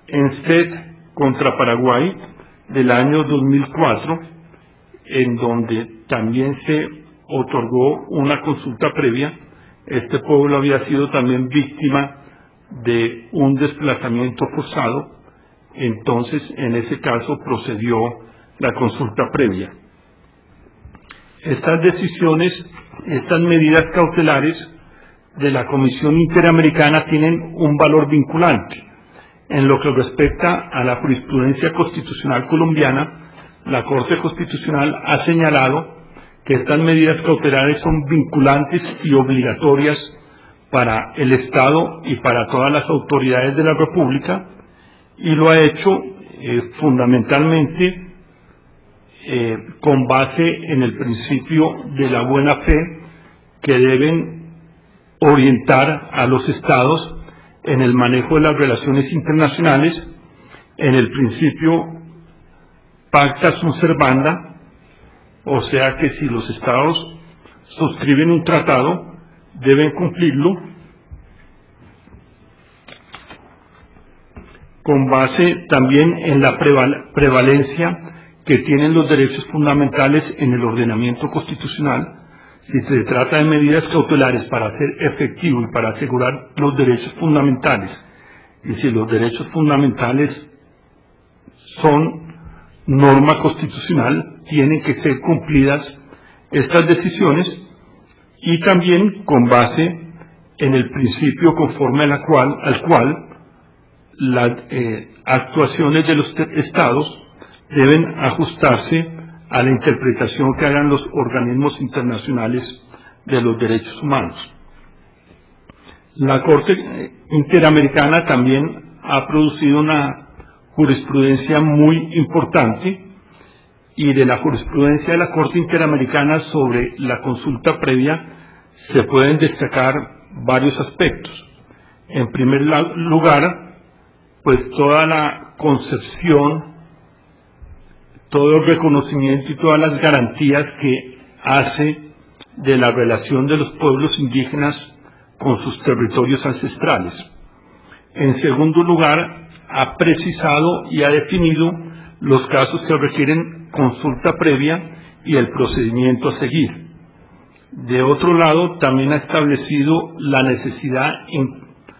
Ensted contra Paraguay del año 2004, en donde también se otorgó una consulta previa. Este pueblo había sido también víctima de un desplazamiento forzado, entonces en ese caso procedió la consulta previa. Estas decisiones, estas medidas cautelares de la Comisión Interamericana tienen un valor vinculante. En lo que respecta a la jurisprudencia constitucional colombiana, la Corte Constitucional ha señalado que estas medidas cautelares son vinculantes y obligatorias para el Estado y para todas las autoridades de la República, y lo ha hecho fundamentalmente con base en el principio de la buena fe, que deben orientar a los Estados en el manejo de las relaciones internacionales, en el principio pacta sunt servanda, o sea que si los Estados suscriben un tratado, deben cumplirlo, con base también en la prevalencia que tienen los derechos fundamentales en el ordenamiento constitucional. Si se trata de medidas cautelares para hacer efectivo y para asegurar los derechos fundamentales, y si los derechos fundamentales son norma constitucional, tienen que ser cumplidas estas decisiones, y también con base en el principio conforme al cual las actuaciones de los Estados deben ajustarse a la interpretación que hagan los organismos internacionales de los derechos humanos. La Corte Interamericana también ha producido una jurisprudencia muy importante, y de la jurisprudencia de la Corte Interamericana sobre la consulta previa se pueden destacar varios aspectos. En primer lugar, pues toda la concepción, todo el reconocimiento y todas las garantías que hace de la relación de los pueblos indígenas con sus territorios ancestrales. En segundo lugar, ha precisado y ha definido los casos que requieren consulta previa y el procedimiento a seguir. De otro lado, también ha establecido la necesidad en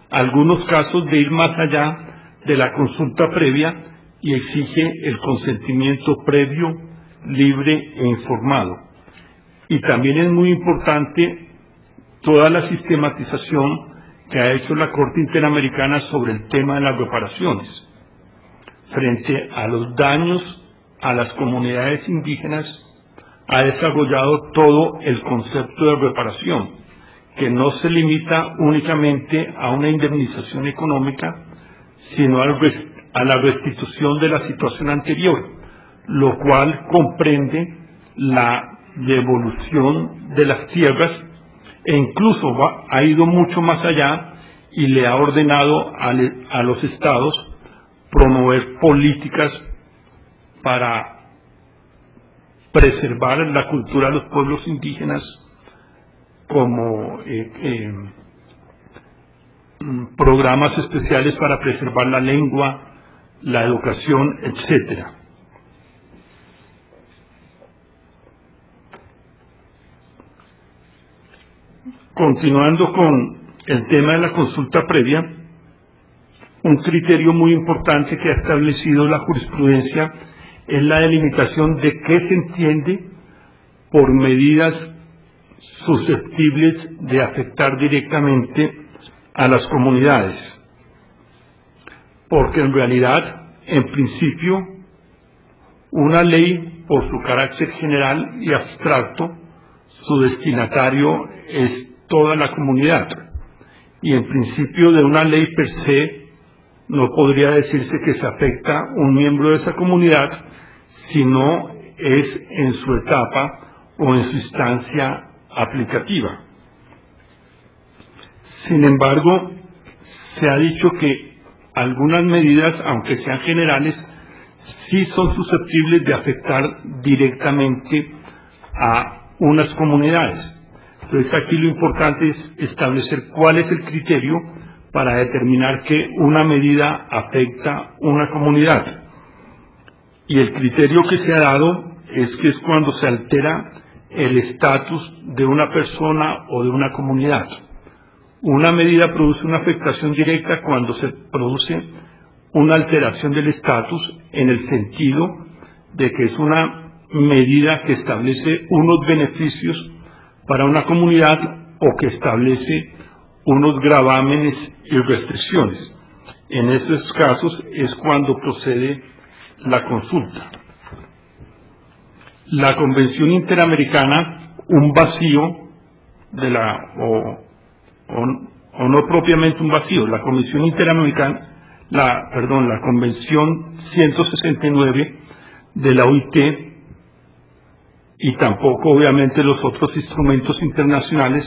algunos casos de ir más allá de la consulta previa y exige el consentimiento previo, libre e informado. Y también es muy importante toda la sistematización que ha hecho la Corte Interamericana sobre el tema de las reparaciones. Frente a los daños a las comunidades indígenas, ha desarrollado todo el concepto de reparación, que no se limita únicamente a una indemnización económica, sino a la restitución de la situación anterior, lo cual comprende la devolución de las tierras, e incluso ha ido mucho más allá y le ha ordenado a los estados promover políticas para preservar la cultura de los pueblos indígenas, como programas especiales para preservar la lengua, la educación, etcétera. Continuando con el tema de la consulta previa, un criterio muy importante que ha establecido la jurisprudencia es la delimitación de qué se entiende por medidas susceptibles de afectar directamente a las comunidades. Porque en realidad, en principio, una ley por su carácter general y abstracto, su destinatario es toda la comunidad. Y en principio de una ley per se, no podría decirse que se afecta un miembro de esa comunidad, sino es en su etapa o en su instancia aplicativa. Sin embargo, se ha dicho que algunas medidas, aunque sean generales, sí son susceptibles de afectar directamente a unas comunidades. Entonces aquí lo importante es establecer cuál es el criterio para determinar que una medida afecta una comunidad. Y el criterio que se ha dado es que es cuando se altera el estatus de una persona o de una comunidad. Una medida produce una afectación directa cuando se produce una alteración del estatus en el sentido de que es una medida que establece unos beneficios para una comunidad o que establece unos gravámenes y restricciones. En esos casos es cuando procede la consulta. La Convención Interamericana, un vacío de o no propiamente un vacío, la Convención Interamericana, la Convención 169 de la OIT, y tampoco obviamente los otros instrumentos internacionales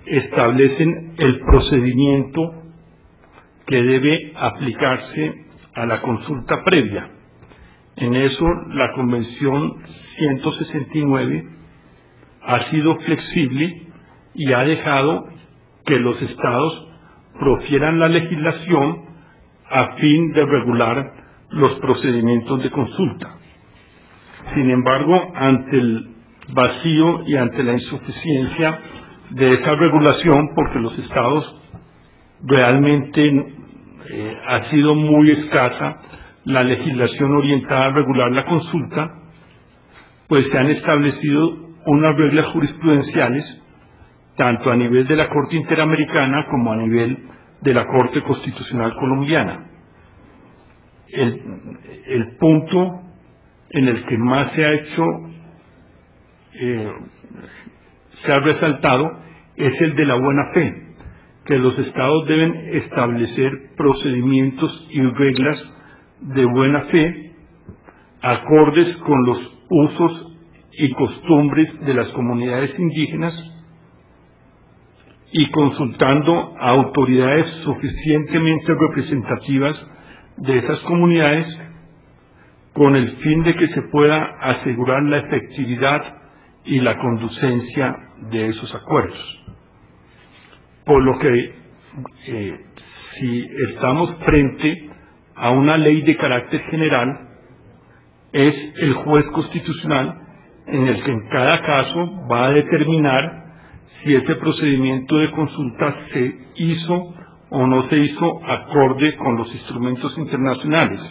establecen el procedimiento que debe aplicarse a la consulta previa. En eso la Convención 169 ha sido flexible y ha dejado que los estados profieran la legislación a fin de regular los procedimientos de consulta. Sin embargo, ante el vacío y ante la insuficiencia de esa regulación, porque los estados realmente ha sido muy escasa la legislación orientada a regular la consulta, pues se han establecido unas reglas jurisprudenciales tanto a nivel de la Corte Interamericana como a nivel de la Corte Constitucional Colombiana. El punto en el que más se ha hecho, se ha resaltado, es el de la buena fe, que los estados deben establecer procedimientos y reglas de buena fe acordes con los usos y costumbres de las comunidades indígenas y consultando a autoridades suficientemente representativas de esas comunidades con el fin de que se pueda asegurar la efectividad y la conducencia de esos acuerdos. Por lo que si estamos frente a una ley de carácter general, es el juez constitucional en el que en cada caso va a determinar si ese procedimiento de consulta se hizo o no se hizo acorde con los instrumentos internacionales,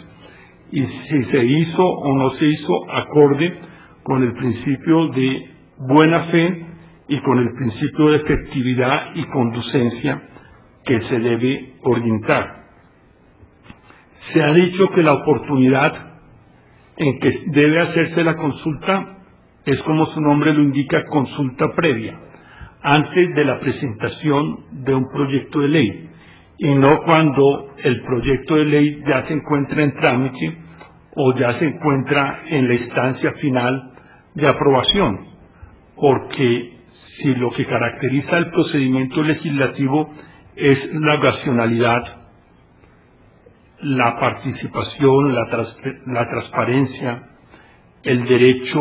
y si se hizo o no se hizo acorde con el principio de buena fe y con el principio de efectividad y conducencia que se debe orientar. Se ha dicho que la oportunidad en que debe hacerse la consulta es, como su nombre lo indica, consulta previa, antes de la presentación de un proyecto de ley, y no cuando el proyecto de ley ya se encuentra en trámite o ya se encuentra en la instancia final de aprobación, porque si lo que caracteriza el procedimiento legislativo es la racionalidad, la participación, la transparencia, el derecho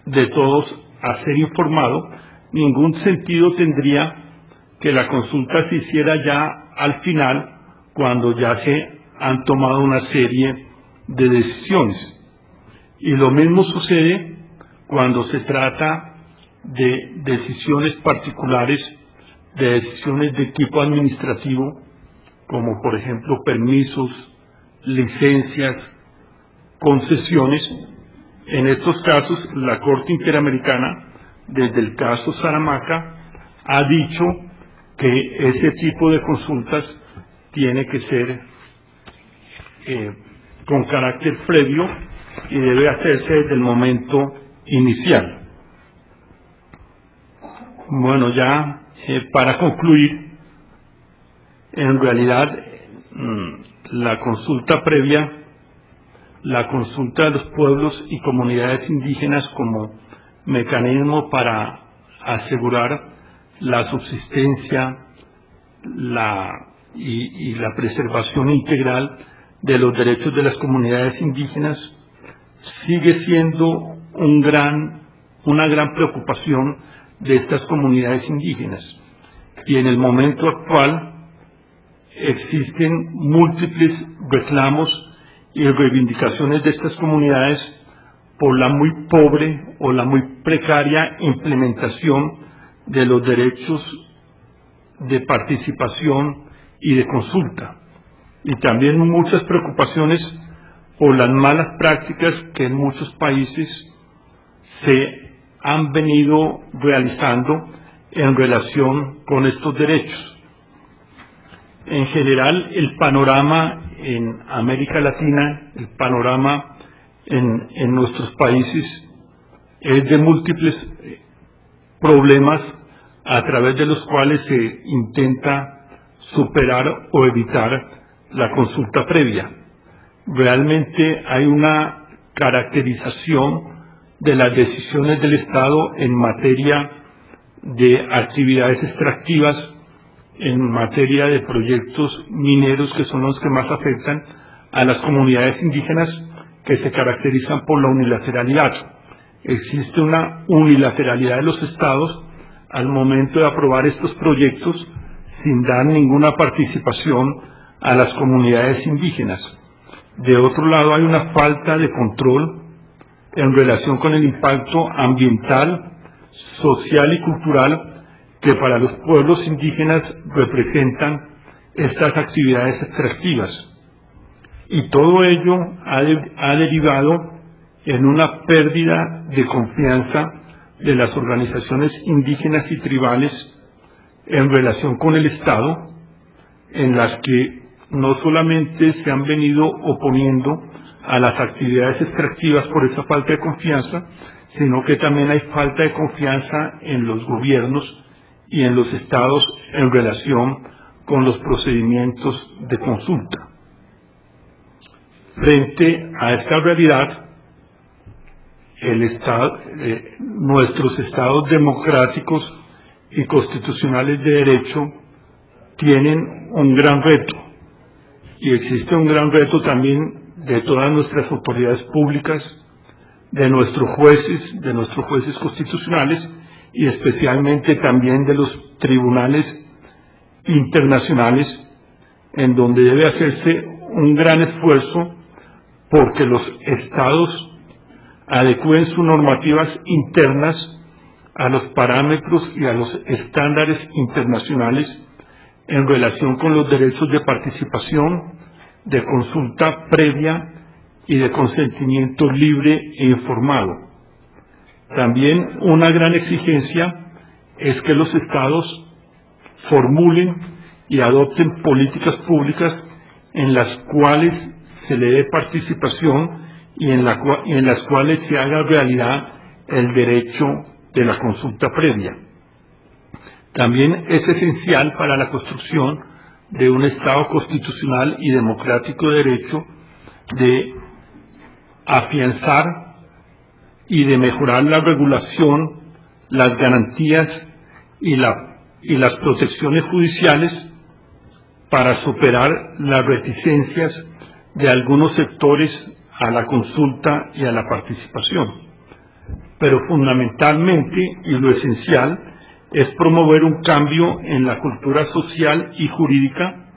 de todos a ser informado, ningún sentido tendría que la consulta se hiciera ya al final, cuando ya se han tomado una serie de decisiones. Y lo mismo sucede cuando se trata de decisiones particulares, de decisiones de tipo administrativo, como por ejemplo permisos, licencias, concesiones. En estos casos, la Corte Interamericana, desde el caso Saramaca, ha dicho que ese tipo de consultas tiene que ser con carácter previo y debe hacerse desde el momento inicial. Bueno, ya para concluir, en realidad la consulta previa, la consulta de los pueblos y comunidades indígenas como mecanismo para asegurar la subsistencia y la preservación integral de los derechos de las comunidades indígenas sigue siendo una gran preocupación de estas comunidades indígenas. Y en el momento actual existen múltiples reclamos y reivindicaciones de estas comunidades por la muy pobre o la muy precaria implementación de los derechos de participación y de consulta. Y también muchas preocupaciones por las malas prácticas que en muchos países se han venido realizando en relación con estos derechos. En general, el panorama en América Latina, el panorama en nuestros países es de múltiples problemas a través de los cuales se intenta superar o evitar la consulta previa. Realmente hay una caracterización de las decisiones del Estado en materia de actividades extractivas, en materia de proyectos mineros, que son los que más afectan a las comunidades indígenas, que se caracterizan por la unilateralidad. Existe una unilateralidad de los Estados al momento de aprobar estos proyectos sin dar ninguna participación a las comunidades indígenas. De otro lado, hay una falta de control en relación con el impacto ambiental, social y cultural que para los pueblos indígenas representan estas actividades extractivas. Y todo ello ha derivado en una pérdida de confianza de las organizaciones indígenas y tribales en relación con el Estado, en las que no solamente se han venido oponiendo a las actividades extractivas por esa falta de confianza, sino que también hay falta de confianza en los gobiernos y en los estados en relación con los procedimientos de consulta. Frente a esta realidad, nuestros estados democráticos y constitucionales de derecho tienen un gran reto, y existe un gran reto también de todas nuestras autoridades públicas, de nuestros jueces constitucionales y especialmente también de los tribunales internacionales, en donde debe hacerse un gran esfuerzo porque los estados adecúen sus normativas internas a los parámetros y a los estándares internacionales en relación con los derechos de participación, de consulta previa y de consentimiento libre e informado. También una gran exigencia es que los estados formulen y adopten políticas públicas en las cuales se le dé participación y en las cuales se haga realidad el derecho de la consulta previa. También es esencial para la construcción de un Estado constitucional y democrático de derecho de afianzar y de mejorar la regulación, las garantías y las protecciones judiciales para superar las reticencias de algunos sectores a la consulta y a la participación. Pero fundamentalmente, y lo esencial, es promover un cambio en la cultura social y jurídica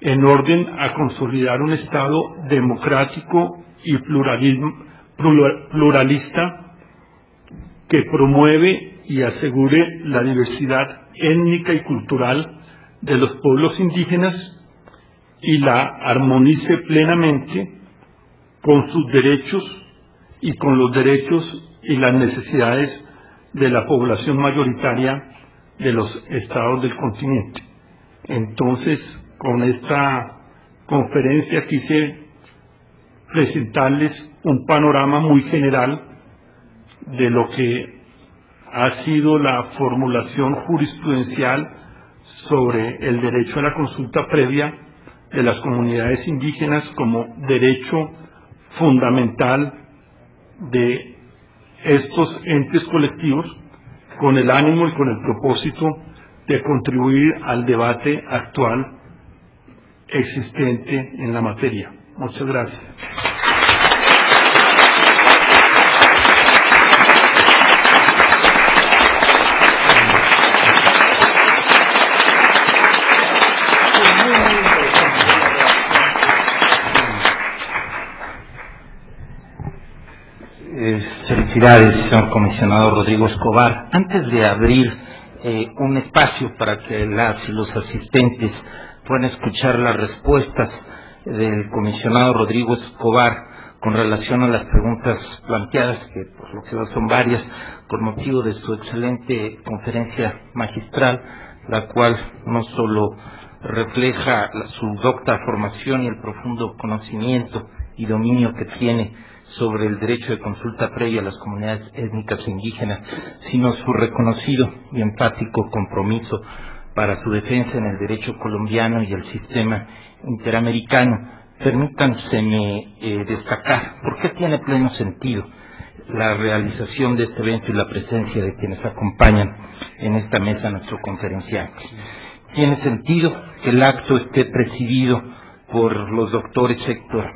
en orden a consolidar un Estado democrático y pluralista que promueve y asegure la diversidad étnica y cultural de los pueblos indígenas y la armonice plenamente con sus derechos y con los derechos y las necesidades de la población mayoritaria de los estados del continente. Entonces, con esta conferencia quise presentarles un panorama muy general de lo que ha sido la formulación jurisprudencial sobre el derecho a la consulta previa de las comunidades indígenas como derecho fundamental de estos entes colectivos, con el ánimo y con el propósito de contribuir al debate actual existente en la materia. Muchas gracias. Felicidades, señor comisionado Rodrigo Escobar. Antes de abrir un espacio para que las y los asistentes puedan escuchar las respuestas del comisionado Rodrigo Escobar con relación a las preguntas planteadas, que por lo que veo son varias, con motivo de su excelente conferencia magistral, la cual no solo refleja su docta formación y el profundo conocimiento y dominio que tiene sobre el derecho de consulta previa a las comunidades étnicas e indígenas, sino su reconocido y empático compromiso para su defensa en el derecho colombiano y el sistema interamericano. Permítanseme destacar por qué tiene pleno sentido la realización de este evento y la presencia de quienes acompañan en esta mesa nuestro conferenciante. Tiene sentido que el acto esté presidido por los doctores Héctor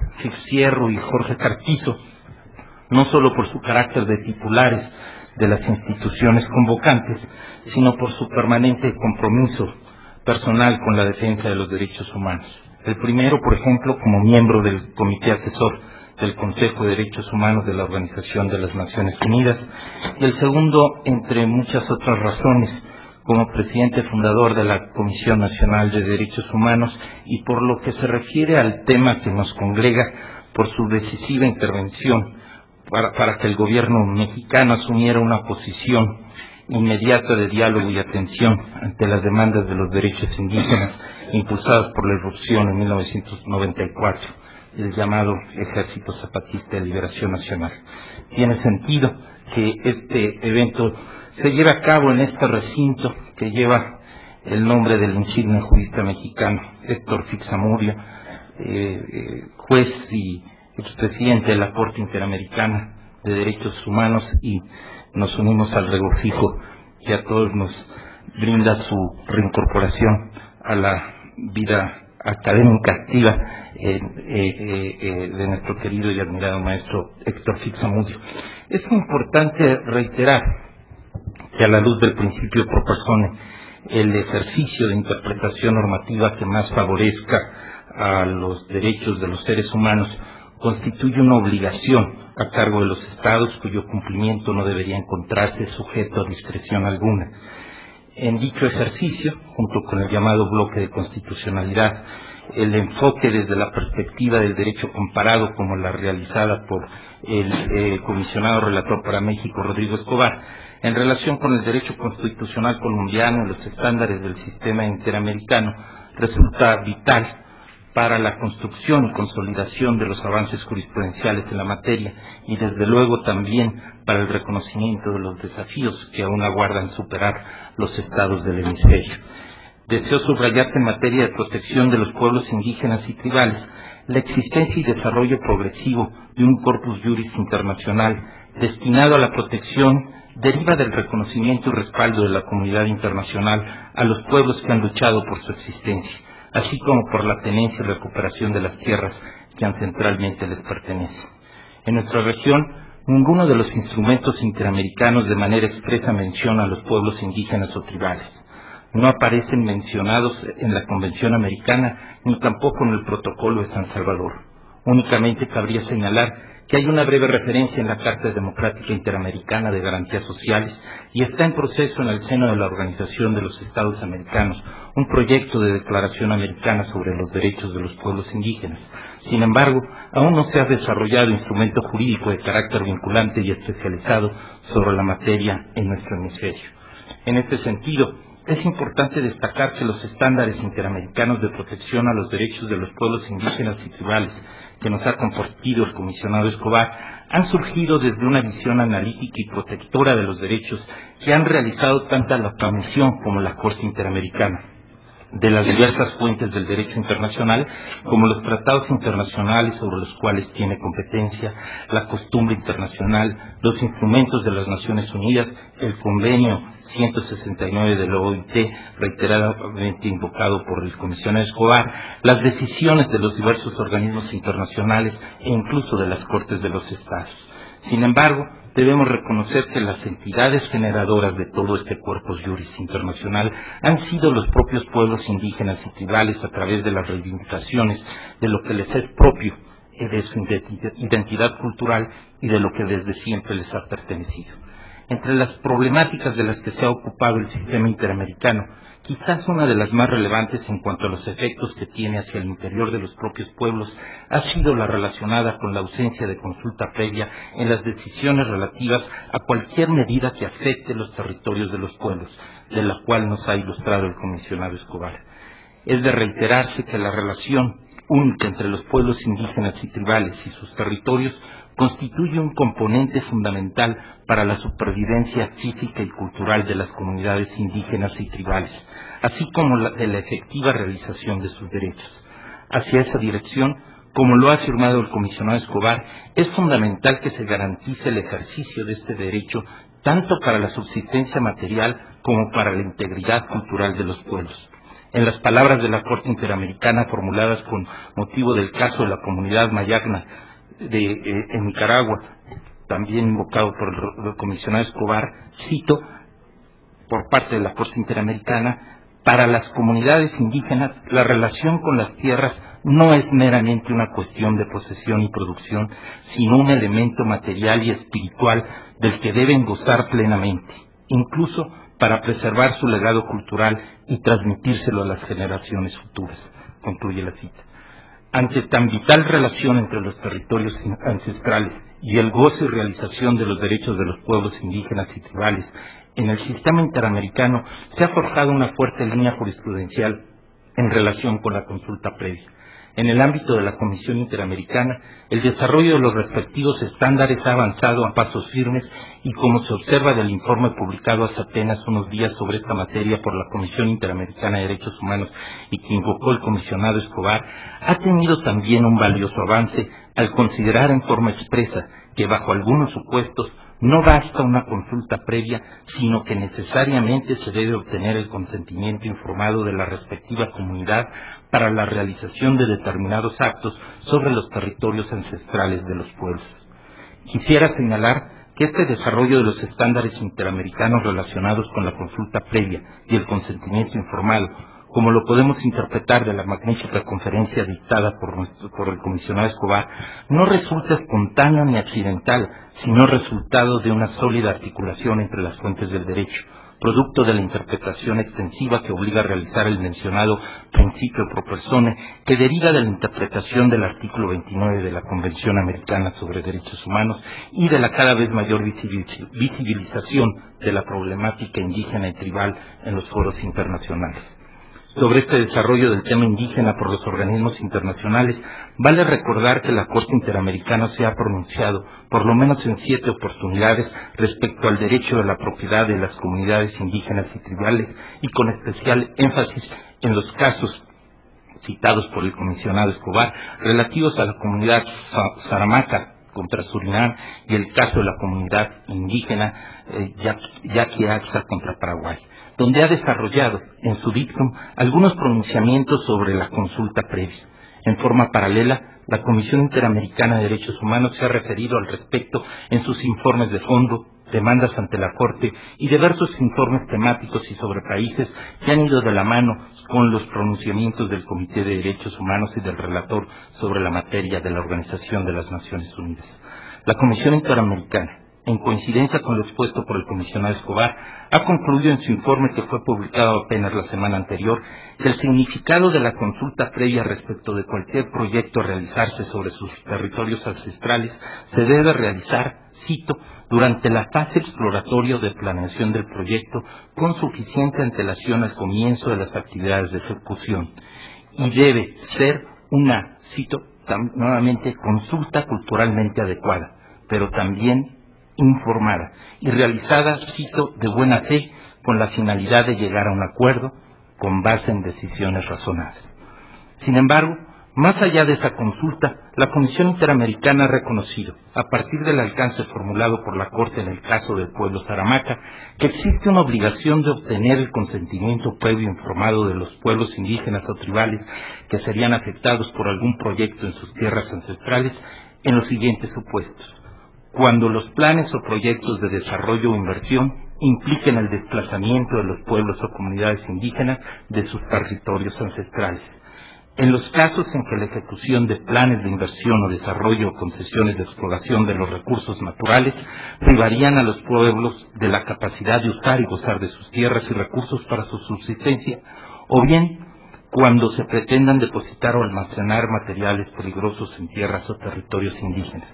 Fierro y Jorge Carquizo, no solo por su carácter de titulares de las instituciones convocantes, sino por su permanente compromiso personal con la defensa de los derechos humanos. El primero, por ejemplo, como miembro del Comité Asesor del Consejo de Derechos Humanos de la Organización de las Naciones Unidas, y el segundo, entre muchas otras razones, como presidente fundador de la Comisión Nacional de Derechos Humanos, y por lo que se refiere al tema que nos congrega, por su decisiva intervención para que el gobierno mexicano asumiera una posición inmediata de diálogo y atención ante las demandas de los derechos indígenas impulsadas por la irrupción en 1994, el llamado Ejército Zapatista de Liberación Nacional. Tiene sentido que este evento se lleve a cabo en este recinto que lleva el nombre del insigne jurista mexicano Héctor Fixamudio, juez y expresidente de la Corte Interamericana de Derechos Humanos, y nos unimos al regocijo que a todos nos brinda su reincorporación a la vida académica activa de nuestro querido y admirado maestro Héctor Fixamudio. Es importante reiterar que a la luz del principio pro persone, el ejercicio de interpretación normativa que más favorezca a los derechos de los seres humanos constituye una obligación a cargo de los Estados, cuyo cumplimiento no debería encontrarse sujeto a discreción alguna. En dicho ejercicio, junto con el llamado bloque de constitucionalidad, el enfoque desde la perspectiva del derecho comparado, como la realizada por el comisionado relator para México, Rodrigo Escobar, en relación con el derecho constitucional colombiano y los estándares del sistema interamericano, resulta vital para la construcción y consolidación de los avances jurisprudenciales en la materia, y desde luego también para el reconocimiento de los desafíos que aún aguardan superar los estados del hemisferio. Deseo subrayar que en materia de protección de los pueblos indígenas y tribales, la existencia y desarrollo progresivo de un corpus juris internacional destinado a la protección deriva del reconocimiento y respaldo de la comunidad internacional a los pueblos que han luchado por su existencia, así como por la tenencia y recuperación de las tierras que ancestralmente les pertenecen. En nuestra región, ninguno de los instrumentos interamericanos de manera expresa menciona a los pueblos indígenas o tribales. No aparecen mencionados en la Convención Americana ni tampoco en el Protocolo de San Salvador. Únicamente cabría señalar que hay una breve referencia en la Carta Democrática Interamericana de Garantías Sociales, y está en proceso en el seno de la Organización de los Estados Americanos un proyecto de declaración americana sobre los derechos de los pueblos indígenas. Sin embargo, aún no se ha desarrollado instrumento jurídico de carácter vinculante y especializado sobre la materia en nuestro hemisferio. En este sentido, es importante destacar que los estándares interamericanos de protección a los derechos de los pueblos indígenas y tribales que nos ha compartido el comisionado Escobar han surgido desde una visión analítica y protectora de los derechos que han realizado tanto la Comisión como la Corte Interamericana, de las diversas fuentes del derecho internacional, como los tratados internacionales sobre los cuales tiene competencia, la costumbre internacional, los instrumentos de las Naciones Unidas, el convenio 169 de la OIT, reiteradamente invocado por el comisionado Escobar, las decisiones de los diversos organismos internacionales e incluso de las Cortes de los Estados. Sin embargo, debemos reconocer que las entidades generadoras de todo este corpus juris internacional han sido los propios pueblos indígenas y tribales a través de las reivindicaciones de lo que les es propio, de su identidad cultural y de lo que desde siempre les ha pertenecido. Entre las problemáticas de las que se ha ocupado el sistema interamericano, quizás una de las más relevantes en cuanto a los efectos que tiene hacia el interior de los propios pueblos ha sido la relacionada con la ausencia de consulta previa en las decisiones relativas a cualquier medida que afecte los territorios de los pueblos, de la cual nos ha ilustrado el comisionado Escobar. Es de reiterarse que la relación única entre los pueblos indígenas y tribales y sus territorios constituye un componente fundamental para la supervivencia física y cultural de las comunidades indígenas y tribales, así como de la efectiva realización de sus derechos. Hacia esa dirección, como lo ha afirmado el comisionado Escobar, es fundamental que se garantice el ejercicio de este derecho tanto para la subsistencia material como para la integridad cultural de los pueblos. En las palabras de la Corte Interamericana formuladas con motivo del caso de la comunidad mayagna en Nicaragua, también invocado por el comisionado Escobar, cito, por parte de la Corte Interamericana, para las comunidades indígenas la relación con las tierras no es meramente una cuestión de posesión y producción, sino un elemento material y espiritual del que deben gozar plenamente, incluso para preservar su legado cultural y transmitírselo a las generaciones futuras, concluye la cita. Ante tan vital relación entre los territorios ancestrales y el goce y realización de los derechos de los pueblos indígenas y tribales, en el sistema interamericano se ha forjado una fuerte línea jurisprudencial en relación con la consulta previa. En el ámbito de la Comisión Interamericana, el desarrollo de los respectivos estándares ha avanzado a pasos firmes y, como se observa del informe publicado hace apenas unos días sobre esta materia por la Comisión Interamericana de Derechos Humanos y que invocó el comisionado Escobar, ha tenido también un valioso avance al considerar en forma expresa que bajo algunos supuestos no basta una consulta previa, sino que necesariamente se debe obtener el consentimiento informado de la respectiva comunidad para la realización de determinados actos sobre los territorios ancestrales de los pueblos. Quisiera señalar que este desarrollo de los estándares interamericanos relacionados con la consulta previa y el consentimiento informado, como lo podemos interpretar de la magnífica conferencia dictada por el comisionado Escobar, no resulta espontáneo ni accidental, sino resultado de una sólida articulación entre las fuentes del derecho, producto de la interpretación extensiva que obliga a realizar el mencionado principio pro persone, que deriva de la interpretación del artículo 29 de la Convención Americana sobre Derechos Humanos y de la cada vez mayor visibilización de la problemática indígena y tribal en los foros internacionales. Sobre este desarrollo del tema indígena por los organismos internacionales, vale recordar que la Corte Interamericana se ha pronunciado, por lo menos en 7 oportunidades, respecto al derecho de la propiedad de las comunidades indígenas y tribales, y con especial énfasis en los casos citados por el comisionado Escobar, relativos a la comunidad Saramaca contra Surinam y el caso de la comunidad indígena Yaquiaxa contra Paraguay, donde ha desarrollado en su dictum algunos pronunciamientos sobre la consulta previa. En forma paralela, la Comisión Interamericana de Derechos Humanos se ha referido al respecto en sus informes de fondo, demandas ante la Corte y diversos informes temáticos y sobre países que han ido de la mano con los pronunciamientos del Comité de Derechos Humanos y del relator sobre la materia de la Organización de las Naciones Unidas. La Comisión Interamericana, en coincidencia con lo expuesto por el comisionado Escobar, ha concluido en su informe, que fue publicado apenas la semana anterior, que el significado de la consulta previa respecto de cualquier proyecto a realizarse sobre sus territorios ancestrales se debe realizar cito, durante la fase exploratoria de planeación del proyecto con suficiente antelación al comienzo de las actividades de ejecución, y debe ser una, cito, nuevamente, consulta culturalmente adecuada, pero también informada y realizada, cito, de buena fe, con la finalidad de llegar a un acuerdo con base en decisiones razonables. Sin embargo, más allá de esa consulta, la Comisión Interamericana ha reconocido, a partir del alcance formulado por la Corte en el caso del pueblo Saramaca, que existe una obligación de obtener el consentimiento previo informado de los pueblos indígenas o tribales que serían afectados por algún proyecto en sus tierras ancestrales en los siguientes supuestos: cuando los planes o proyectos de desarrollo o inversión impliquen el desplazamiento de los pueblos o comunidades indígenas de sus territorios ancestrales; en los casos en que la ejecución de planes de inversión o desarrollo o concesiones de exploración de los recursos naturales privarían a los pueblos de la capacidad de usar y gozar de sus tierras y recursos para su subsistencia, o bien cuando se pretendan depositar o almacenar materiales peligrosos en tierras o territorios indígenas.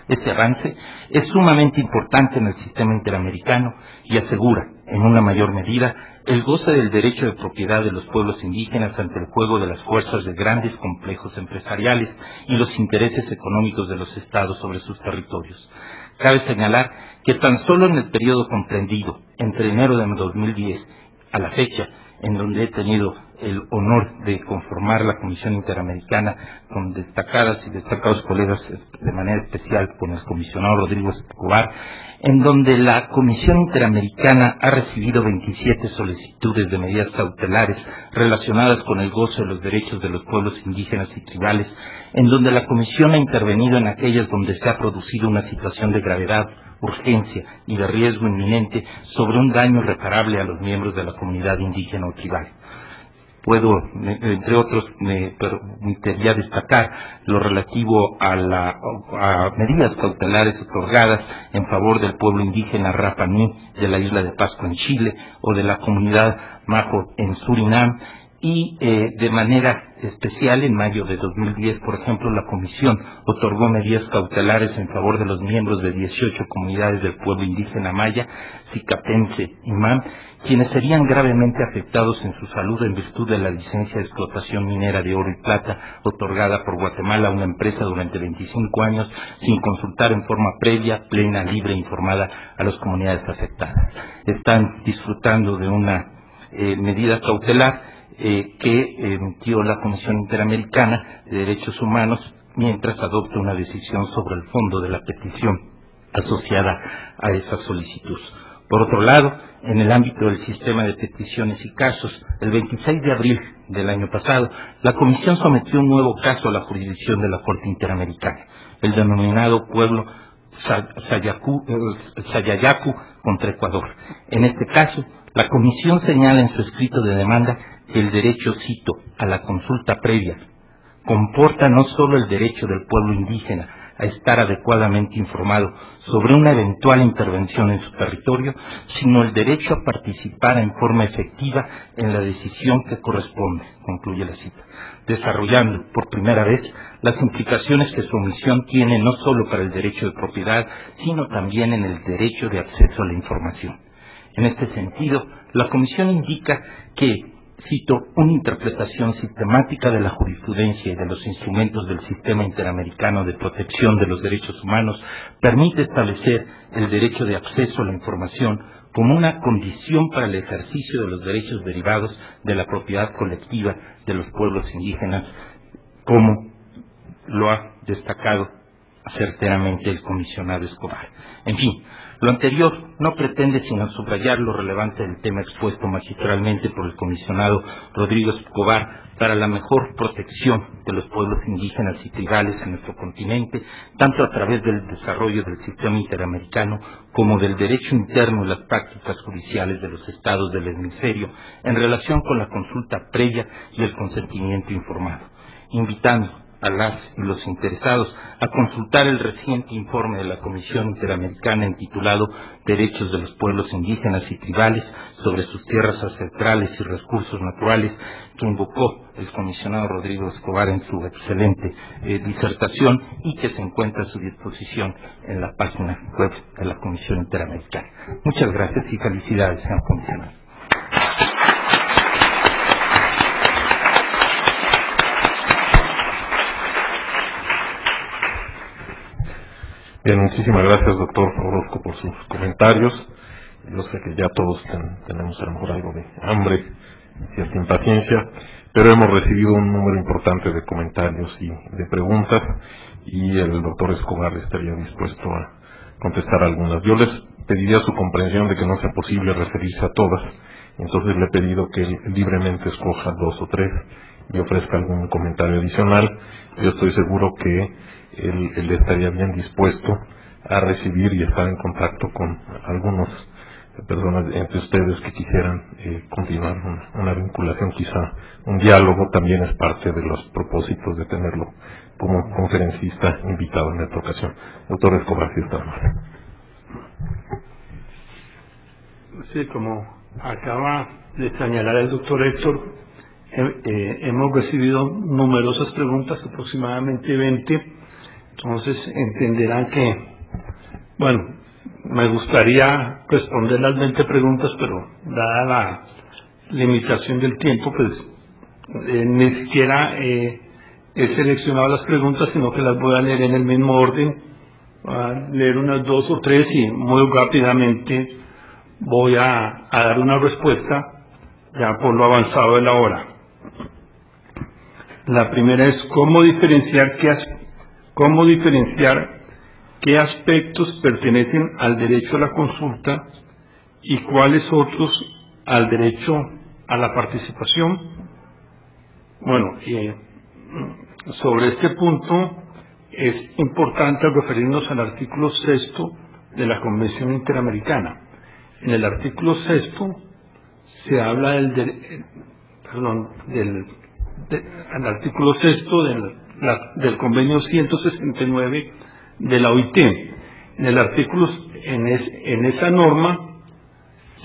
Este avance es sumamente importante en el sistema interamericano y asegura, en una mayor medida, el goce del derecho de propiedad de los pueblos indígenas ante el juego de las fuerzas de grandes complejos empresariales y los intereses económicos de los estados sobre sus territorios. Cabe señalar que tan solo en el periodo comprendido entre enero de 2010 a la fecha, en donde he tenido el honor de conformar la Comisión Interamericana con destacadas y destacados colegas, de manera especial con el comisionado Rodrigo Escobar, en donde la Comisión Interamericana ha recibido 27 solicitudes de medidas cautelares relacionadas con el goce de los derechos de los pueblos indígenas y tribales, en donde la Comisión ha intervenido en aquellas donde se ha producido una situación de gravedad, urgencia y de riesgo inminente sobre un daño irreparable a los miembros de la comunidad indígena o tribal. Entre otros, me permitiría destacar lo relativo a medidas cautelares otorgadas en favor del pueblo indígena Rapa Nui de la isla de Pascua en Chile o de la comunidad Majo en Surinam, y de manera especial en mayo de 2010, por ejemplo, la Comisión otorgó medidas cautelares en favor de los miembros de 18 comunidades del pueblo indígena Maya, Cicapense y Mam, quienes serían gravemente afectados en su salud en virtud de la licencia de explotación minera de oro y plata otorgada por Guatemala a una empresa durante 25 años sin consultar en forma previa, plena, libre e informada a las comunidades afectadas. Están disfrutando de una medida cautelar que emitió la Comisión Interamericana de Derechos Humanos mientras adopta una decisión sobre el fondo de la petición asociada a esa solicitud. Por otro lado, en el ámbito del sistema de peticiones y casos, el 26 de abril del año pasado, la Comisión sometió un nuevo caso a la jurisdicción de la Corte Interamericana, el denominado pueblo Sayayacu contra Ecuador. En este caso, la Comisión señala en su escrito de demanda que el derecho, cito, a la consulta previa comporta no solo el derecho del pueblo indígena a estar adecuadamente informado sobre una eventual intervención en su territorio, sino el derecho a participar en forma efectiva en la decisión que corresponde, concluye la cita, desarrollando por primera vez las implicaciones que su omisión tiene no solo para el derecho de propiedad, sino también en el derecho de acceso a la información. En este sentido, la Comisión indica que, cito, una interpretación sistemática de la jurisprudencia y de los instrumentos del Sistema Interamericano de Protección de los Derechos Humanos permite establecer el derecho de acceso a la información como una condición para el ejercicio de los derechos derivados de la propiedad colectiva de los pueblos indígenas, como lo ha destacado certeramente el comisionado Escobar. En fin, lo anterior no pretende sino subrayar lo relevante del tema expuesto magistralmente por el comisionado Rodrigo Escobar para la mejor protección de los pueblos indígenas y tribales en nuestro continente, tanto a través del desarrollo del sistema interamericano como del derecho interno y las prácticas judiciales de los estados del hemisferio en relación con la consulta previa y el consentimiento informado, invitando a las y los interesados a consultar el reciente informe de la Comisión Interamericana intitulado Derechos de los Pueblos Indígenas y Tribales sobre sus tierras ancestrales y recursos naturales, que invocó el comisionado Rodrigo Escobar en su excelente disertación y que se encuentra a su disposición en la página web de la Comisión Interamericana. Muchas gracias y felicidades, señor comisionado. Bien, muchísimas gracias, doctor Orozco, por sus comentarios. Yo sé que ya todos tenemos a lo mejor algo de hambre, cierta impaciencia, pero hemos recibido un número importante de comentarios y de preguntas, y el doctor Escobar estaría dispuesto a contestar algunas. Yo les pediría su comprensión de que no sea posible referirse a todas, entonces le he pedido que él libremente escoja 2 o 3 y ofrezca algún comentario adicional. Yo estoy seguro que él estaría bien dispuesto a recibir y estar en contacto con algunas personas entre ustedes que quisieran continuar una vinculación, quizá un diálogo. También es parte de los propósitos de tenerlo como conferencista invitado en esta ocasión. Doctor Escobar, si está mal. Sí, como acaba de señalar el doctor Héctor, hemos recibido numerosas preguntas, aproximadamente 20. Entonces entenderán que, bueno, me gustaría responder las 20 preguntas, pero dada la limitación del tiempo, pues ni siquiera he seleccionado las preguntas, sino que las voy a leer en el mismo orden. Voy a leer unas 2 o 3 y muy rápidamente voy a dar una respuesta ya por lo avanzado de la hora. La primera es cómo diferenciar qué aspectos pertenecen al derecho a la consulta y cuáles otros al derecho a la participación. Bueno, sobre este punto es importante referirnos al artículo 6 de la Convención Interamericana. En el artículo 6 se habla al artículo 6 del convenio 169 de la OIT. En esa norma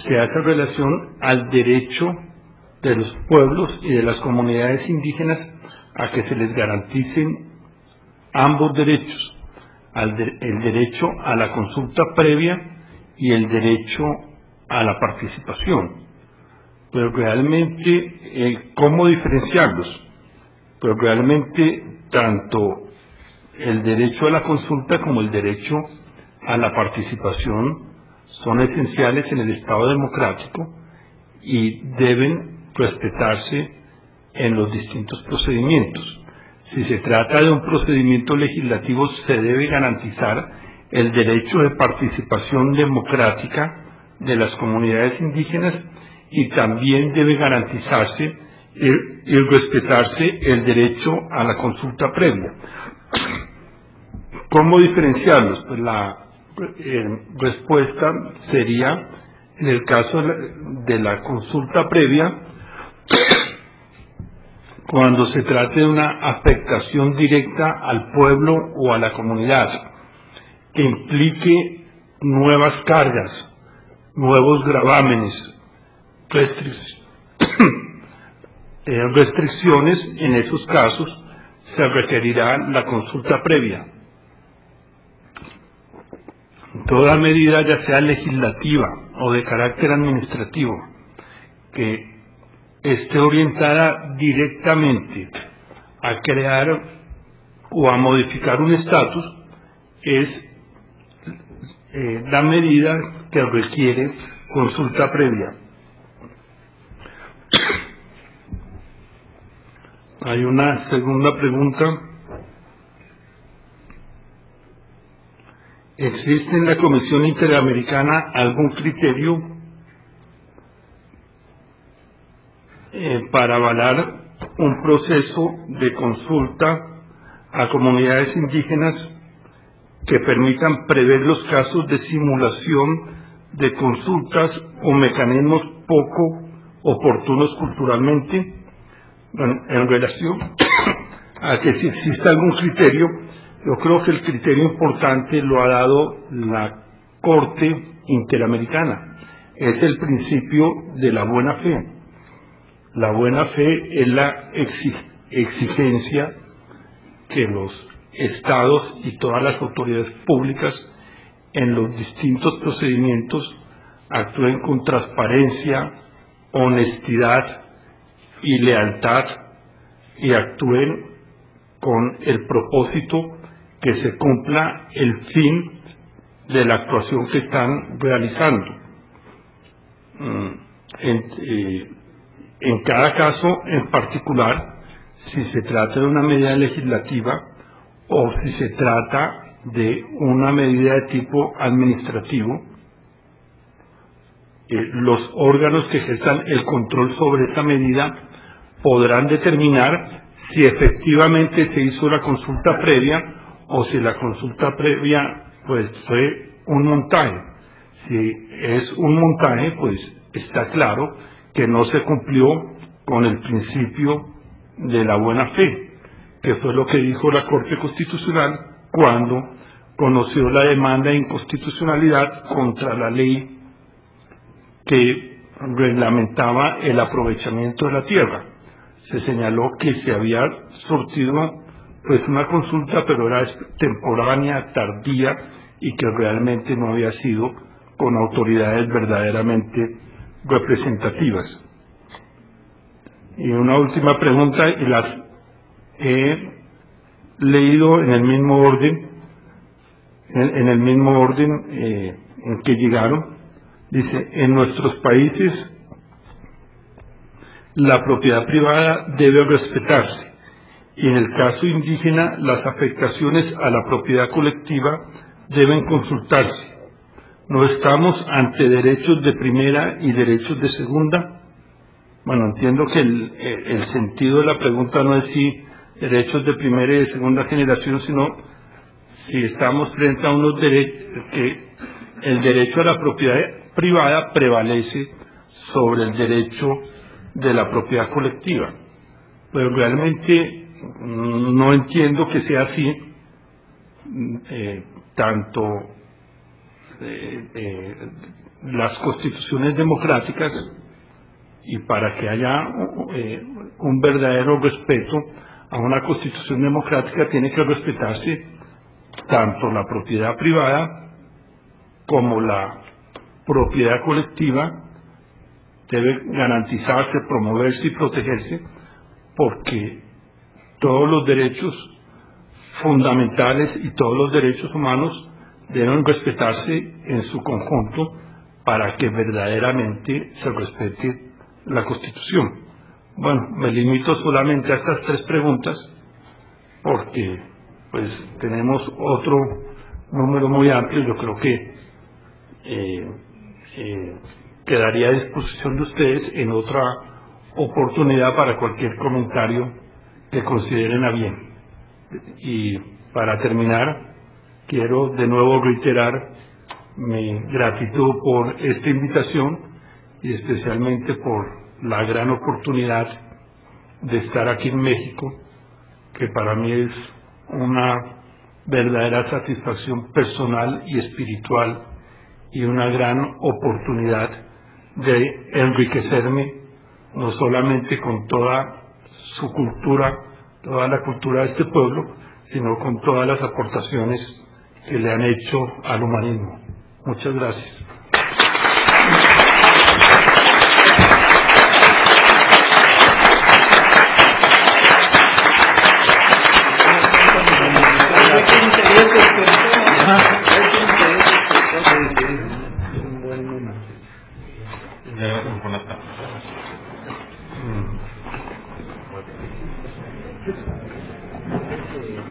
se hace relación al derecho de los pueblos y de las comunidades indígenas a que se les garanticen ambos derechos, el derecho a la consulta previa y el derecho a la participación. Pero realmente, ¿cómo diferenciarlos? Pero realmente tanto el derecho a la consulta como el derecho a la participación son esenciales en el Estado democrático y deben respetarse en los distintos procedimientos. Si se trata de un procedimiento legislativo, se debe garantizar el derecho de participación democrática de las comunidades indígenas y también debe garantizarse y respetarse el derecho a la consulta previa. ¿Cómo diferenciarlos? Pues la respuesta sería, en el caso de la consulta previa, cuando se trate de una afectación directa al pueblo o a la comunidad, que implique nuevas cargas, nuevos gravámenes, restricciones, en esos casos se requerirá la consulta previa. Toda medida, ya sea legislativa o de carácter administrativo, que esté orientada directamente a crear o a modificar un estatus, es la medida que requiere consulta previa. Hay una segunda pregunta. ¿Existe en la Comisión Interamericana algún criterio para avalar un proceso de consulta a comunidades indígenas que permitan prever los casos de simulación de consultas o mecanismos poco oportunos culturalmente? Bueno, en relación a que si existe algún criterio, yo creo que el criterio importante lo ha dado la Corte Interamericana. Es el principio de la buena fe. La buena fe es la exigencia que los estados y todas las autoridades públicas en los distintos procedimientos actúen con transparencia, honestidad y lealtad, y actúen con el propósito que se cumpla el fin de la actuación que están realizando. En cada caso en particular, si se trata de una medida legislativa o si se trata de una medida de tipo administrativo, los órganos que ejerzan el control sobre esa medida podrán determinar si efectivamente se hizo la consulta previa o si la consulta previa pues fue un montaje. Si es un montaje, pues está claro que no se cumplió con el principio de la buena fe, que fue lo que dijo la Corte Constitucional cuando conoció la demanda de inconstitucionalidad contra la ley que reglamentaba el aprovechamiento de la tierra. Se señaló que se había surtido pues una consulta, pero era extemporánea, tardía, y que realmente no había sido con autoridades verdaderamente representativas. Y una última pregunta, y las he leído en el mismo orden, en que llegaron. Dice: en nuestros países la propiedad privada debe respetarse, y en el caso indígena las afectaciones a la propiedad colectiva deben consultarse. ¿No estamos ante derechos de primera y derechos de segunda? Bueno, entiendo que el sentido de la pregunta no es si derechos de primera y de segunda generación, sino si estamos frente a unos derechos, que el derecho a la propiedad privada prevalece sobre el derecho de la propiedad colectiva. Pero realmente no entiendo que sea así. Tanto las constituciones democráticas, y para que haya un verdadero respeto a una constitución democrática, tiene que respetarse tanto la propiedad privada como la propiedad colectiva. Debe garantizarse, promoverse y protegerse, porque todos los derechos fundamentales y todos los derechos humanos deben respetarse en su conjunto para que verdaderamente se respete la Constitución. Bueno, me limito solamente a estas 3 preguntas porque pues tenemos otro número muy amplio. Yo creo que quedaría a disposición de ustedes en otra oportunidad para cualquier comentario que consideren a bien. Y para terminar, quiero de nuevo reiterar mi gratitud por esta invitación y especialmente por la gran oportunidad de estar aquí en México, que para mí es una verdadera satisfacción personal y espiritual y una gran oportunidad de enriquecerme no solamente con toda su cultura, toda la cultura de este pueblo, sino con todas las aportaciones que le han hecho al humanismo. Muchas gracias. Buenas tardes.